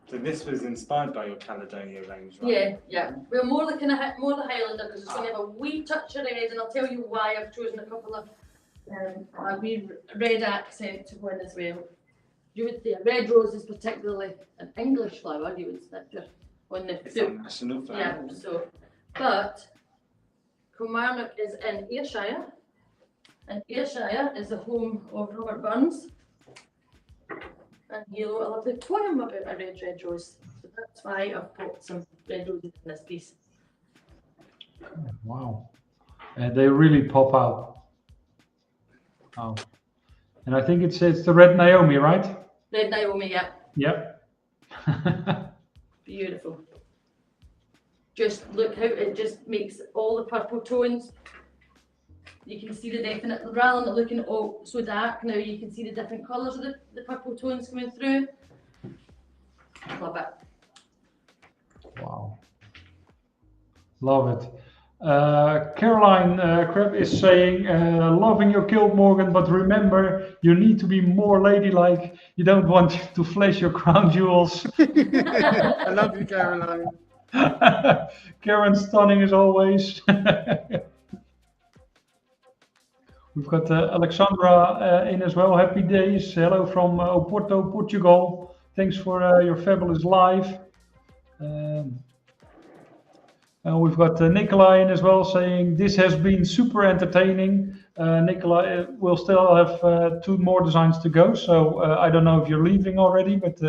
So this was inspired by your Caledonia range, right? Yeah. We're more the Highlander, because it's going to have a wee touch of red, and I'll tell you why I've chosen a couple of a wee red accent to go in as well. You would say a red rose is particularly an English flower. You would say on the It's a national flower. Yeah. So, but Kilmarnock is in Ayrshire, and Ayrshire is the home of Robert Burns. And he wrote a lovely poem about a red rose. So that's why I've put some red roses in this piece. Wow. And they really pop out. Wow. And I think it's the Red Naomi, right? Red Naomi, yeah. Yep. Beautiful. Just look how it just makes all the purple tones. You can see the definite, rather than looking so dark now, you can see the different colours of the purple tones coming through. Love it. Wow. Love it. Caroline Kreb is saying, loving your kilt, Morgan, but remember, you need to be more ladylike. You don't want to flash your crown jewels. I love you, Caroline. Karen's stunning as always. We've got Alexandra in as well. Happy days. Hello from Oporto, Portugal. Thanks for your fabulous live. Um, and we've got Nicola in as well saying this has been super entertaining. Nicola will still have 2 more designs to go. So I don't know if you're leaving already, but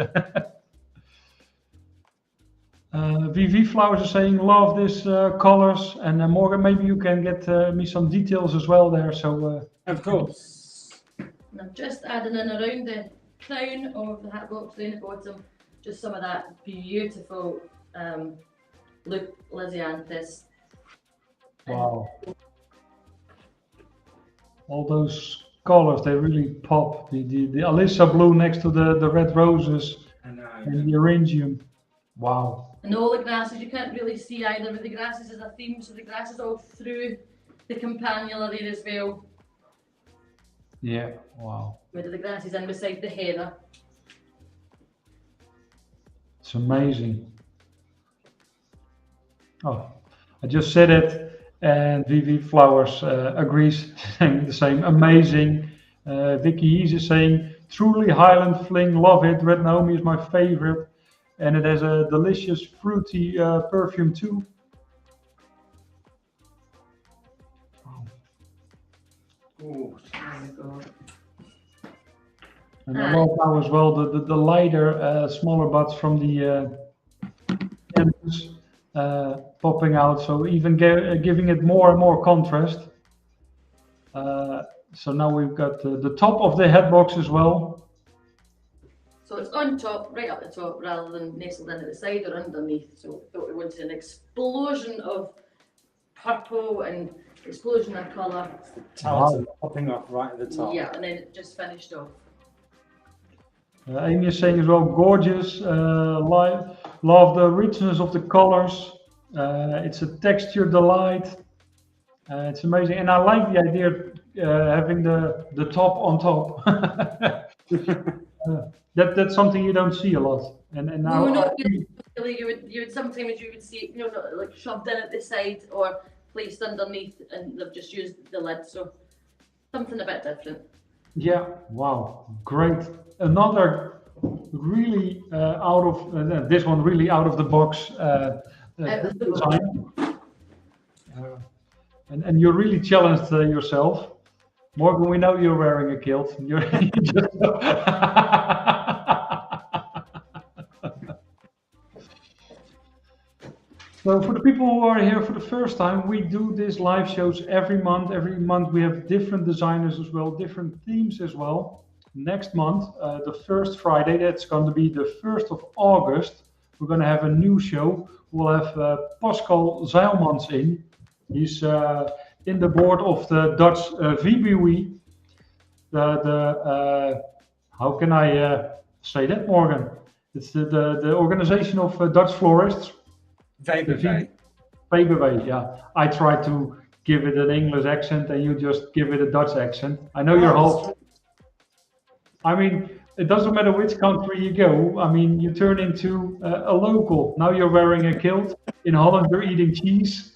VV Flowers is saying love this colors. And Morgan, maybe you can get me some details as well there. So Of course. And I'm just adding in around the crown of the hat box down the bottom, just some of that beautiful Lysianthus. wow. All those colors, they really pop. The Alyssa blue next to the red roses I know. and the Orangium. Wow. And all the grasses, you can't really see either, but the grasses is a theme, so the grass is all through the campanula there as well. Yeah, wow. Where the grass is in beside the heather. It's amazing. Oh, I just said it, and VV Flowers agrees, saying the same. Amazing. Vicky Hees is saying, truly Highland Fling, love it. Red Naomi is my favorite. And it has a delicious fruity perfume too. Oh, And I love now as well the lighter, smaller buds from the ends popping out, so even giving it more and more contrast. So now we've got the top of the head box as well. So it's on top, right up the top, rather than nestled in at the side or underneath. So we thought we wanted an explosion of purple and explosion of colour. Tartan popping off right at the top. Yeah, and then it just finished off. Amy is saying as well, gorgeous, love the richness of the colors. It's a texture delight. It's amazing, and I like the idea of having the top on top. That's something you don't see a lot. And now No, not really. You would sometimes you would see it, not like shoved in at the side or placed underneath, and they've just used the lid. So something a bit different. yeah, wow, great. Another really out of this one really out of the box design. And you really challenged yourself. Morgan, we know you're wearing a kilt. You're So for the people who are here for the first time, we do these live shows every month. Every month we have different designers as well, different themes as well. Next month, the first Friday, that's going to be the 1st of August, we're going to have a new show. We'll have Pascal Zeilmans in. He's in the board of the Dutch VBW. How can I say that, Morgan? It's the organization of Dutch florists. VBW, yeah. I try to give it an English accent and you just give it a Dutch accent. I know you're half. I mean, it doesn't matter which country you go. I mean, you turn into a local. Now you're wearing a kilt. In Holland, you're eating cheese.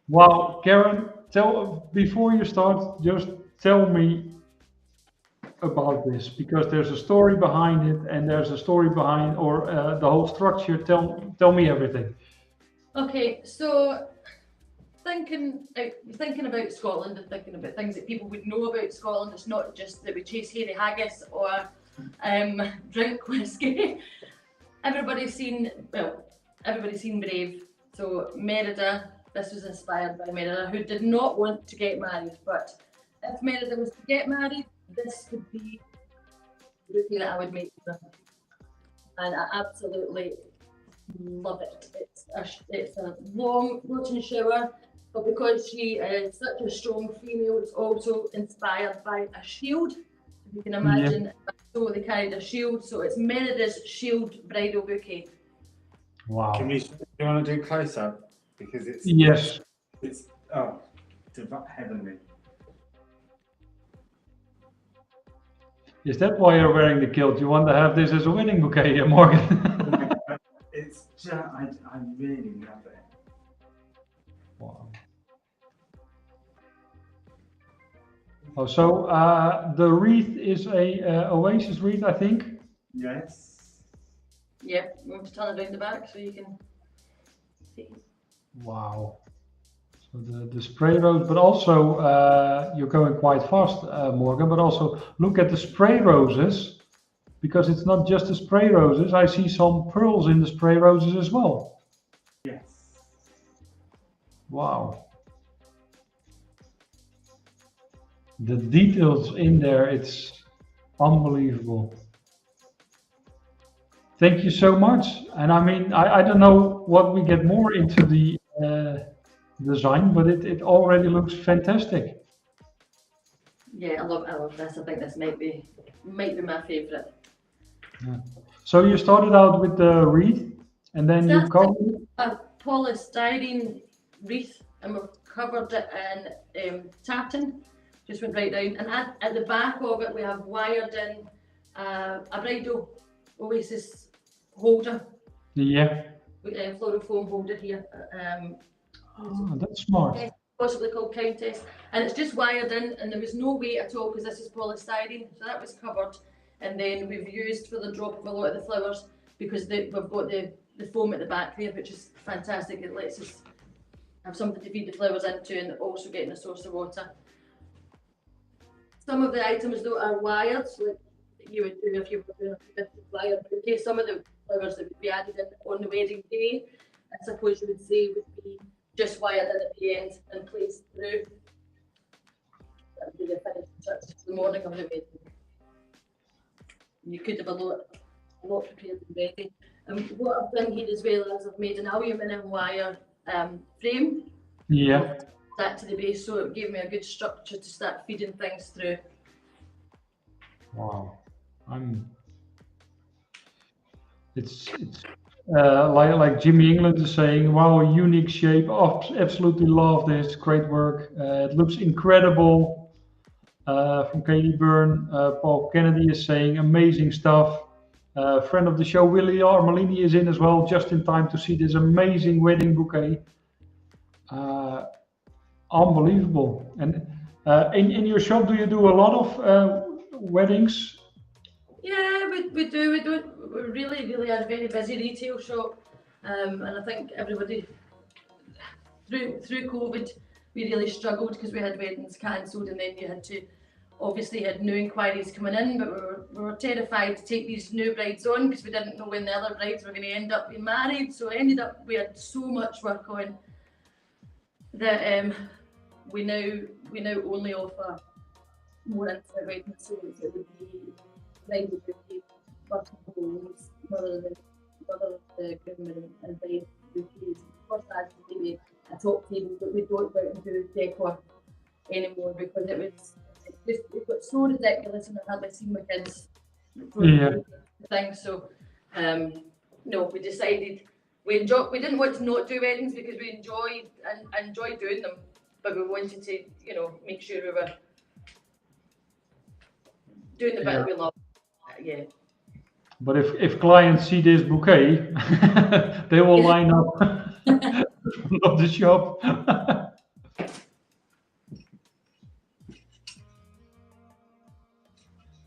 Wow, Karen, before you start, just tell me about this, because there's a story behind it, and there's a story behind the whole structure. Tell me everything. Okay, so thinking about Scotland and thinking about things that people would know about Scotland. It's not just that we chase hairy haggis or drink whiskey. Everybody's seen Brave. So Merida, this was inspired by Merida, who did not want to get married, but if Merida was to get married, this would be the bouquet that I would make for her. And I absolutely love it. It's a long floating shower, but because she is such a strong female, it's also inspired by a shield. If you can imagine, so they carried a shield, so it's Merida's shield bridal bouquet. Wow. Do you want to do close up? Because it's it's heavenly. Is that why you're wearing the kilt? You want to have this as a wedding bouquet, Morgan? it's just, I really love it. Wow. Oh, so the wreath is a oasis wreath, I think. Yes. Yeah, we'll just turn it around the back so you can see. Wow. So the spray rose, but also you're going quite fast, Morgan. But also look at the spray roses, because it's not just the spray roses. I see some pearls in the spray roses as well. Yes. Wow. The details in there, it's unbelievable. Thank you so much. And I mean, I don't know what we get more into the design, but it already looks fantastic. Yeah, I love this. I think this might be my favourite. Yeah. So you started out with the wreath, and then you That's covered. a polystyrene wreath, and we've covered it in tartan. Just went right down, and at the back of it we have wired in a bridal oasis holder, Yeah. with a floral foam holder here. Oh, that's smart. Possibly called Countess, and it's just wired in, and there was no weight at all because this is polystyrene, so that was covered. And then we've used for the drop of a lot of the flowers, because we've got the foam at the back there, which is fantastic. It lets us have something to feed the flowers into, and also getting a source of water. Some of the items though are wired, so like you would do if you were doing a 50 flyer bouquet. Some of the flowers that would be added in on the wedding day, I suppose you would say, would be just wired in at the end and placed through. That would be the finished touch the morning of the wedding. You could have a lot prepared and ready. And what I've done here as well is I've made an aluminium wire frame. Yeah. That to the base, so it gave me a good structure to start feeding things through. Wow. It's like Jimmy England is saying, wow, a unique shape. Oh, absolutely love this. Great work. It looks incredible. From Katie Byrne, Paul Kennedy is saying amazing stuff. Friend of the show, Willie Armalini, is in as well, just in time to see this amazing wedding bouquet. Unbelievable. And in your shop, do you do a lot of weddings? Yeah, we do. We really are a very busy retail shop, and I think everybody through COVID we really struggled because we had weddings cancelled, and then you had to obviously had new inquiries coming in, but we were terrified to take these new brides on because we didn't know when the other brides were going to end up being married. So we had so much work on that we now only offer more intimate weddings, so it would be bridal bouquets, first bowls, mother of the groom and bride bouquets, first ad maybe a top table, but we don't go out and do decor anymore because it got so ridiculous, and I hardly seen my kids things. So no, we decided we didn't want to not do weddings because we enjoy doing them, but we wanted to, make sure we were doing the bit we love. Yeah. But if clients see this bouquet, they will line up of the shop.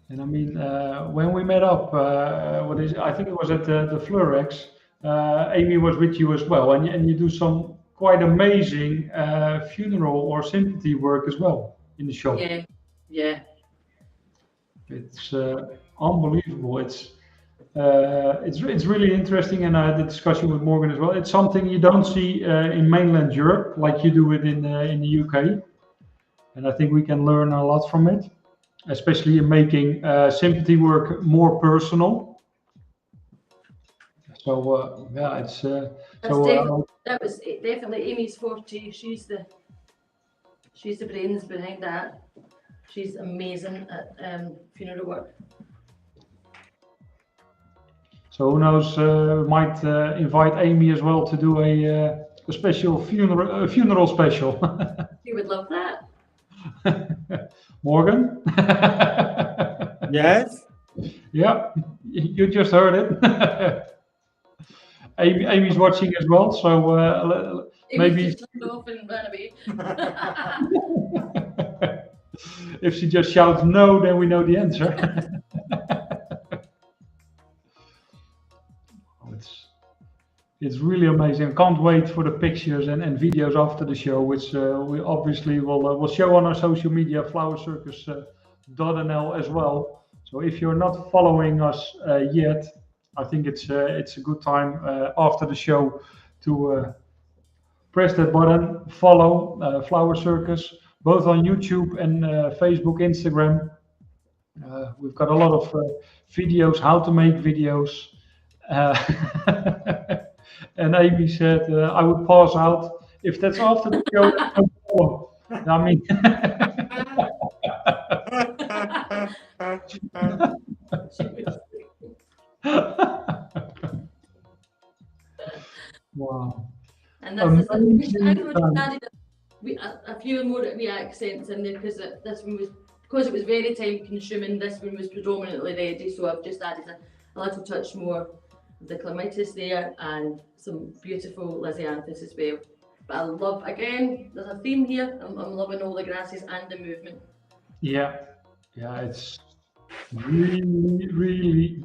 And I mean, when we met up, I think it was at the Fleurex. Amy was with you as well, and you do some quite amazing funeral or sympathy work as well in the shop. Yeah. It's unbelievable. It's really interesting, and I had a discussion with Morgan as well. It's something you don't see in mainland Europe like you do it in the UK, and I think we can learn a lot from it, especially in making sympathy work more personal. So it's that was definitely Amy's forte. She's the brains behind that. She's amazing at funeral work. So who knows? Might invite Amy as well to do a special funeral special. You would love that. Morgan? Yes? Yeah, you just heard it. Amy's watching as well, so maybe just turned off and ran away. if she just shouts no, then we know the answer. It's really amazing. I can't wait for the pictures and videos after the show, which we obviously will show on our social media, flowercircus.nl as well. So if you're not following us yet, I think it's a good time after the show to press that button, follow Flower Circus, both on YouTube and Facebook, Instagram. We've got a lot of videos, how to make videos. And Amy said, I would pass out. If that's after the show, that's no problem. I mean, wow. And this is a few more accents in there because this one was, because it was very time consuming, this one was predominantly ready, so I've just added a little touch more of the clematis there and some beautiful lisianthus as well. But I love, again, there's a theme here. I'm loving all the grasses and the movement. Yeah, it's really, really.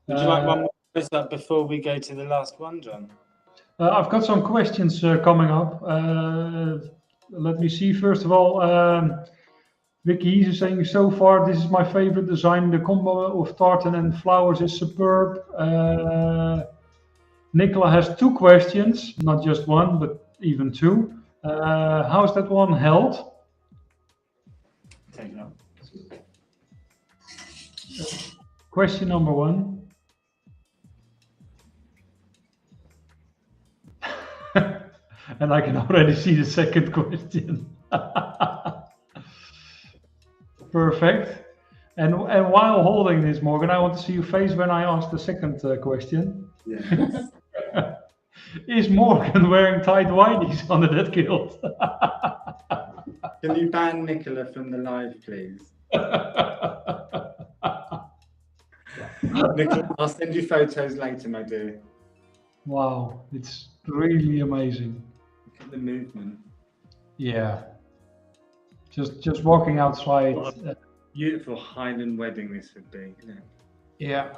Would you like one more close-up before we go to the last one, John? I've got some questions coming up. Let me see. First of all, Vicky is saying, so far, this is my favorite design. The combo of tartan and flowers is superb. Nicola has 2 questions, not just one, but even 2. How's that one held? Take it up. Question number 1. And I can already see the second question. Perfect. And while holding this, Morgan, I want to see your face when I ask the second question. Yes. Is Morgan wearing tight whities under that kilt? Can you ban Nicola from the live, please? Nicola, I'll send you photos later, my dear. Wow, it's really amazing. Look at the movement. Yeah. Just walking outside. What a beautiful Highland wedding this would be, isn't it? Yeah.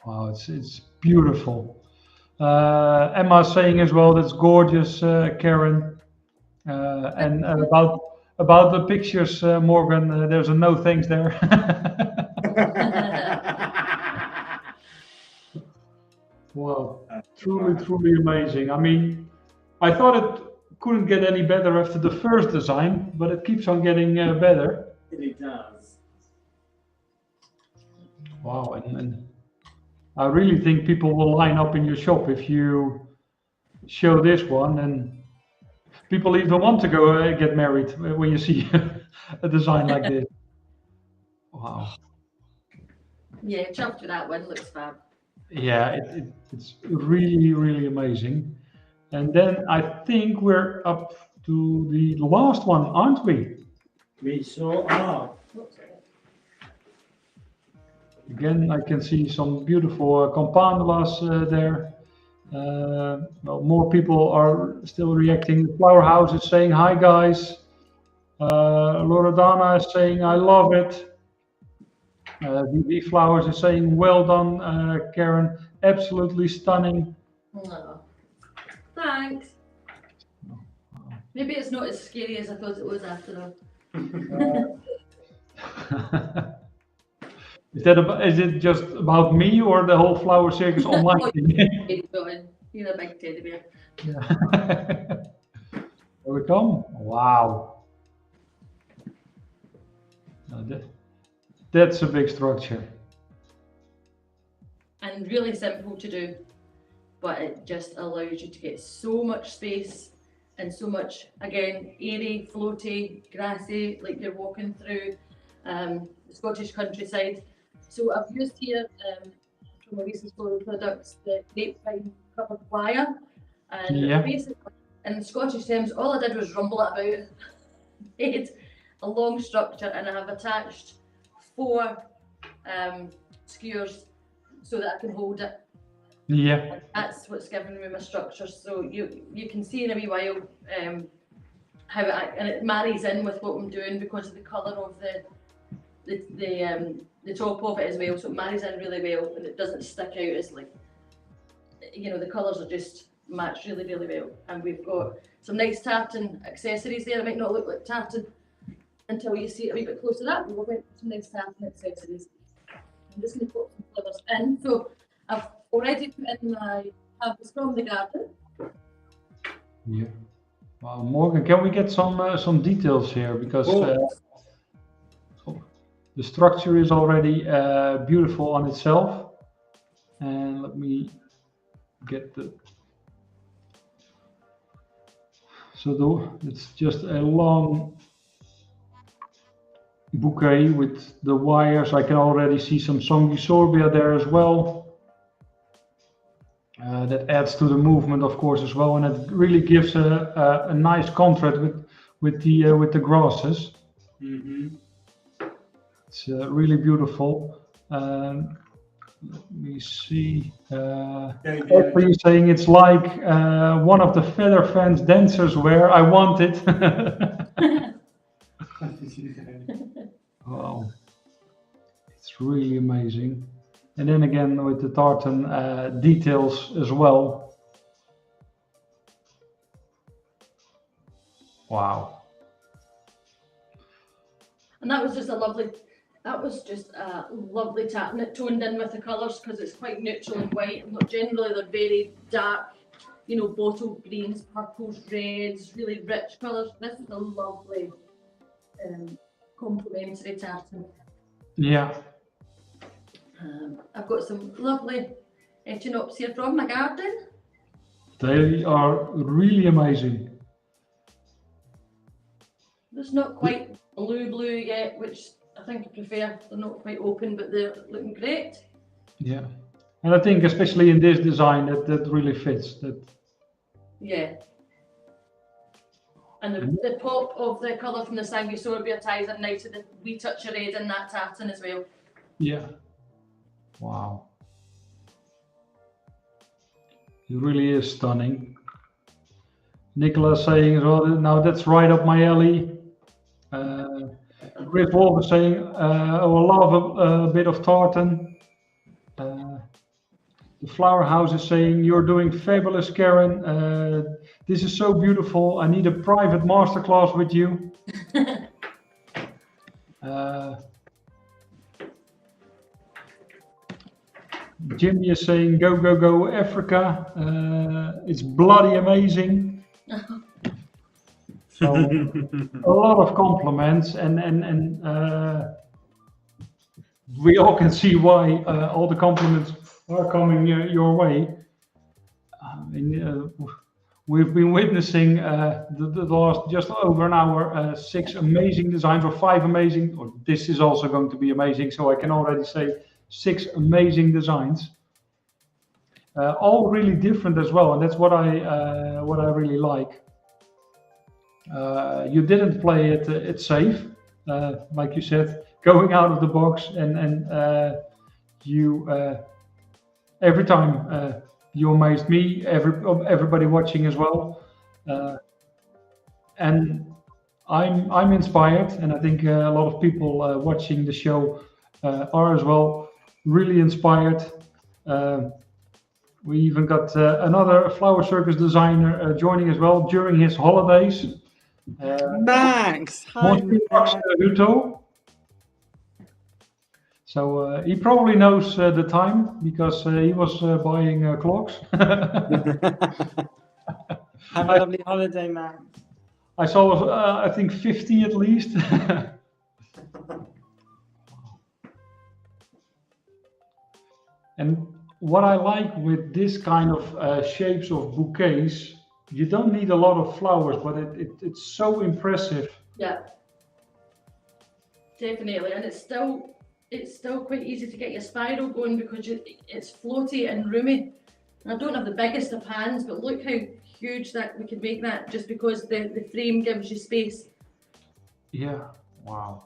Wow, it's beautiful. Emma's saying as well, that's gorgeous, Karen. And about the pictures, Morgan, there's a no thanks there. Wow, truly amazing. I mean, I thought it couldn't get any better after the first design, but it keeps on getting better. It really does. Wow, and I really think people will line up in your shop if you show this one, and people even want to go get married when you see a design like this. Wow. Yeah, chuffed with that one, looks fab. Yeah, it's really amazing. And then I think we're up to the last one, aren't we? We sure are. Again, I can see some beautiful campanulas there. Well, more people are still reacting. The Flower House is saying, hi guys. Loredana is saying, I love it. VV Flowers is saying, well done, Karen. Absolutely stunning. No. Thanks. Maybe it's not as scary as I thought it was after all. Is it just about me or the whole Flower Circus online thing? You're a big teddy bear. Yeah. There we come. Wow. That's a big structure. And really simple to do, but it just allows you to get so much space and so much, again, airy, floaty, grassy, like you're walking through the Scottish countryside. So I've used here from my recent floral products the grapevine covered wire, and basically in Scottish terms, all I did was rumble it about. It's a long structure, and I have attached 4 skewers so that I can hold it Yeah. That's what's giving me my structure. So you can see in a wee while how it marries in with what I'm doing because of the colour of the top of it as well. So it marries in really well and it doesn't stick out as like, you know, the colours are just matched really, really well. And we've got some nice tartan accessories there. It might not look like tartan until you see it a wee bit closer up. We've got some nice tartan accessories. I'm just going to put some flowers in. So I've already put in my canvas from the garden. Yeah. Wow, Morgan, can we get some details here because the structure is already beautiful on itself. And let me get the. It's just a long bouquet with the wires. I can already see some Sanguisorbia there as well. That adds to the movement, of course, as well, and it really gives a nice contrast with the grasses. Mm-hmm. It's really beautiful. Let me see. You're saying it's like one of the feather fans dancers wear. I want it. Wow, it's really amazing. And then again with the tartan details as well. Wow. And that was just a lovely tartan. It toned in with the colours because it's quite neutral and white. And generally they're very dark, you know, bottle greens, purples, reds, really rich colours. This is a lovely complementary tartan. Yeah. I've got some lovely echinops here from my garden. They are really amazing. It's not quite blue yet, which I think I prefer. They're not quite open, but they're looking great. Yeah, and I think especially in this design that really fits. That. Yeah. And the pop of the colour from the Sanguisorbia ties in nice with the wee touch of red in that tartan as well. Yeah. Wow. It really is stunning. Nicola saying as well, now that's right up my alley. Chris Wolf is saying, I will love a bit of tartan. The Flower House is saying, you're doing fabulous, Karen. This is so beautiful. I need a private masterclass with you. Jimmy is saying, go, go, go, Africa. It's bloody amazing. So a lot of compliments, and we all can see why all the compliments are coming your way. We've been witnessing the last just over an hour 6 amazing designs, or 5 amazing, or this is also going to be amazing, so I can already say 6 amazing designs, all really different as well, and that's what I really like. You didn't play it safe, like you said, going out of the box, and you every time you amazed me, everybody watching as well, and I'm inspired, and I think a lot of people watching the show are as well, really inspired. We even got another flower circus designer joining as well during his holidays. Max, hi, Max Ruto. So he probably knows the time because he was buying clocks. Have a lovely holiday, Max. I saw, I think 50 at least. And what I like with this kind of shapes of bouquets, you don't need a lot of flowers, but it's so impressive. Yeah, definitely, and it's still quite easy to get your spiral going because it's floaty and roomy. And I don't have the biggest of hands, but look how huge that we could make that just because the frame gives you space. Yeah, wow.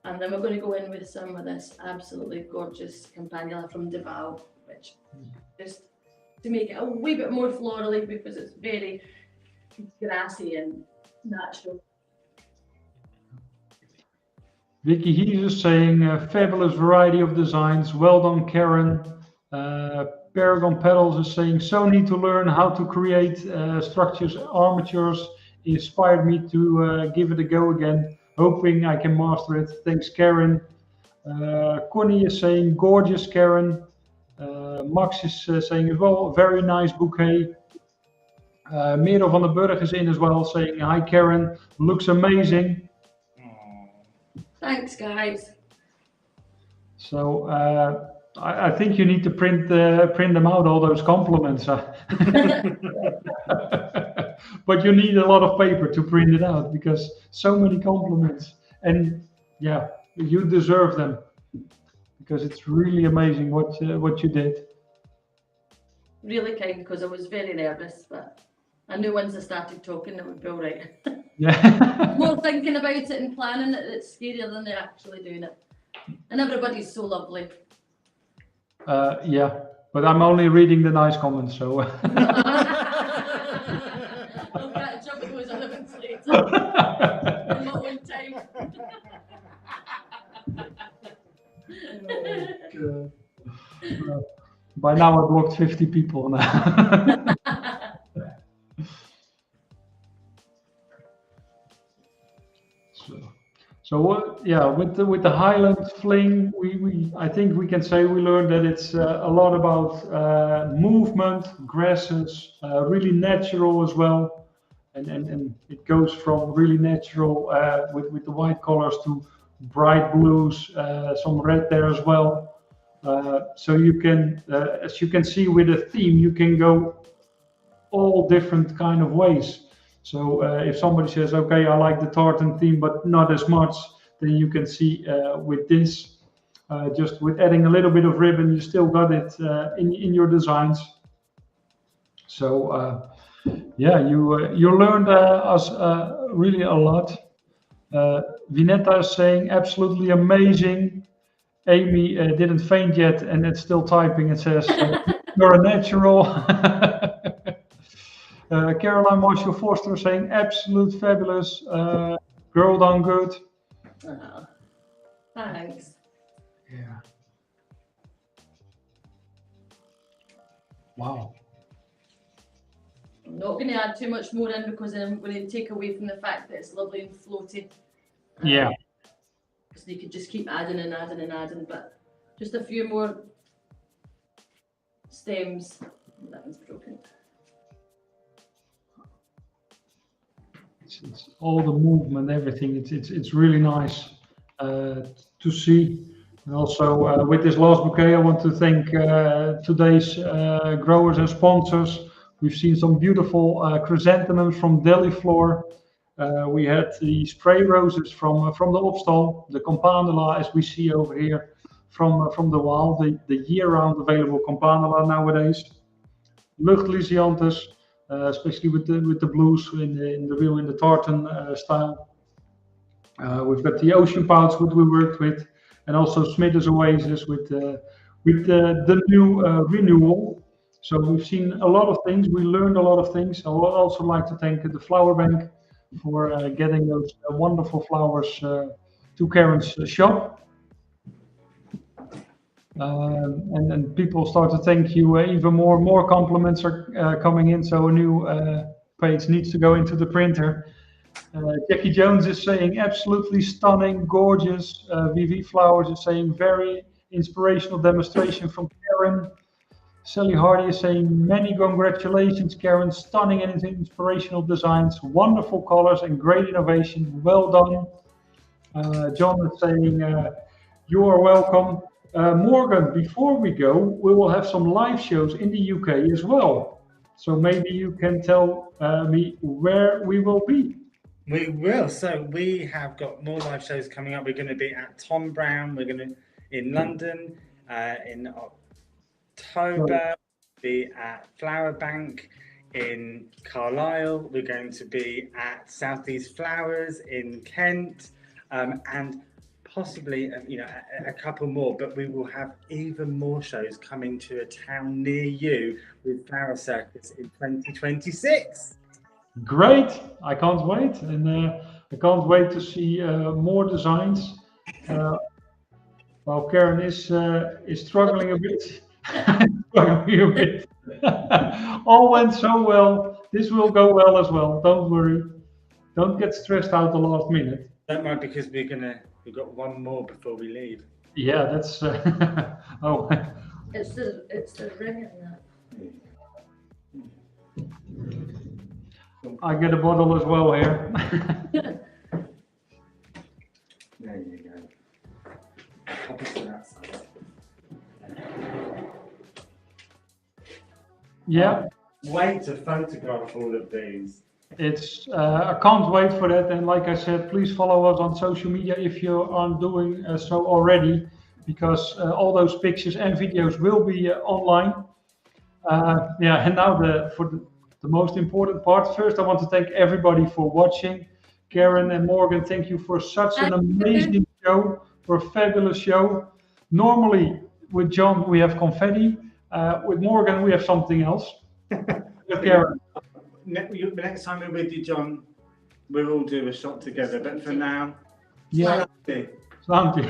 And then we're going to go in with some of this absolutely gorgeous campanula from Duval, which just to make it a wee bit more florally because it's very grassy and natural. Vicky Hees is saying, fabulous variety of designs. Well done, Karen. Paragon Pedals is saying, so need to learn how to create structures, armatures. Inspired me to give it a go again. Hoping I can master it. Thanks, Karen. Connie is saying, gorgeous, Karen. Max is saying as well, very nice bouquet. Mero van den Burg is in as well, saying, hi, Karen. Looks amazing. Thanks, guys. So I think you need to print them out, all those compliments. But you need a lot of paper to print it out because so many compliments. And yeah, you deserve them because it's really amazing what you did. Really kind because I was very nervous, but I knew once I started talking it would be all right. Yeah. More thinking about it and planning it, it's scarier than they're actually doing it. And everybody's so lovely. Yeah, but I'm only reading the nice comments, so. I'll catch up with those other ones later. In my own time. By now I blocked 50 people now. So what? Yeah, with the Highland Fling, I think we can say we learned that it's a lot about movement, grasses, really natural as well, and it goes from really natural with the white colors to bright blues, some red there as well. So you can, as you can see with a theme, you can go all different kind of ways. So if somebody says, okay, I like the tartan theme, but not as much, then you can see with this, just with adding a little bit of ribbon, you still got it in your designs. So yeah, you learned us really a lot. Vinetta is saying, absolutely amazing. Amy didn't faint yet, and it's still typing. It says, you're a natural. Caroline Marshall Foster saying, absolute fabulous. Girl done good. Oh, thanks. Yeah. Wow. I'm not going to add too much more in because then I'm going to take away from the fact that it's lovely and floaty. Yeah. Because you could just keep adding and adding and adding, but just a few more stems. That one's broken. It's all the movement, everything. It's really nice to see. And also with this last bouquet, I want to thank today's growers and sponsors. We've seen some beautiful chrysanthemums from Delhi Floor. We had the spray roses from the Opstal, the Campanula, as we see over here from the wild, the year-round available Campanula nowadays. Luchtlysianthus, especially with the blues in the tartan style. We've got the ocean pouts that we worked with, and also Smithers Oasis with the new renewal. So we've seen a lot of things. We learned a lot of things. I would also like to thank the Flower Bank for getting those wonderful flowers to Karen's shop. And people start to thank you even more. More compliments are coming in, so a new page needs to go into the printer. Jackie Jones is saying absolutely stunning, gorgeous. VV Flowers is saying very inspirational demonstration from Karen. Sally Hardy is saying many congratulations, Karen. Stunning and inspirational designs, wonderful colors and great innovation. Well done. John is saying you are welcome. Morgan, before we go, we will have some live shows in the UK as well. So maybe you can tell me where we will be. We will. So we have got more live shows coming up. We're going to be at Tom Brown. We're going to in London in October. Be at Flower Bank in Carlisle. We're going to be at Southeast Flowers in Kent, and possibly a couple more, but we will have even more shows coming to a town near you with Floral Circus in 2026. Great! I can't wait, and I can't wait to see more designs. Well, Karen is struggling a bit. Struggling a bit. All went so well. This will go well as well. Don't worry. Don't get stressed out the last minute. Don't mind, because we've got one more before we leave. Yeah, that's. Oh. It's the ring in that. I get a bottle as well here. There you go. Pop it to that side. Yeah, Wait to photograph all of these. it's. I can't wait for that. And like I said, please follow us on social media if you aren't doing so already, because all those pictures and videos will be online. Yeah, and now for the most important part. First, I want to thank everybody for watching. Karen and Morgan, thank you for such an amazing show, for a fabulous show. Normally, with John, we have confetti. With Morgan, we have something else. With Karen. Next time we're with you, John, we'll all do a shot together. But for now, Yeah. Santi. Santi.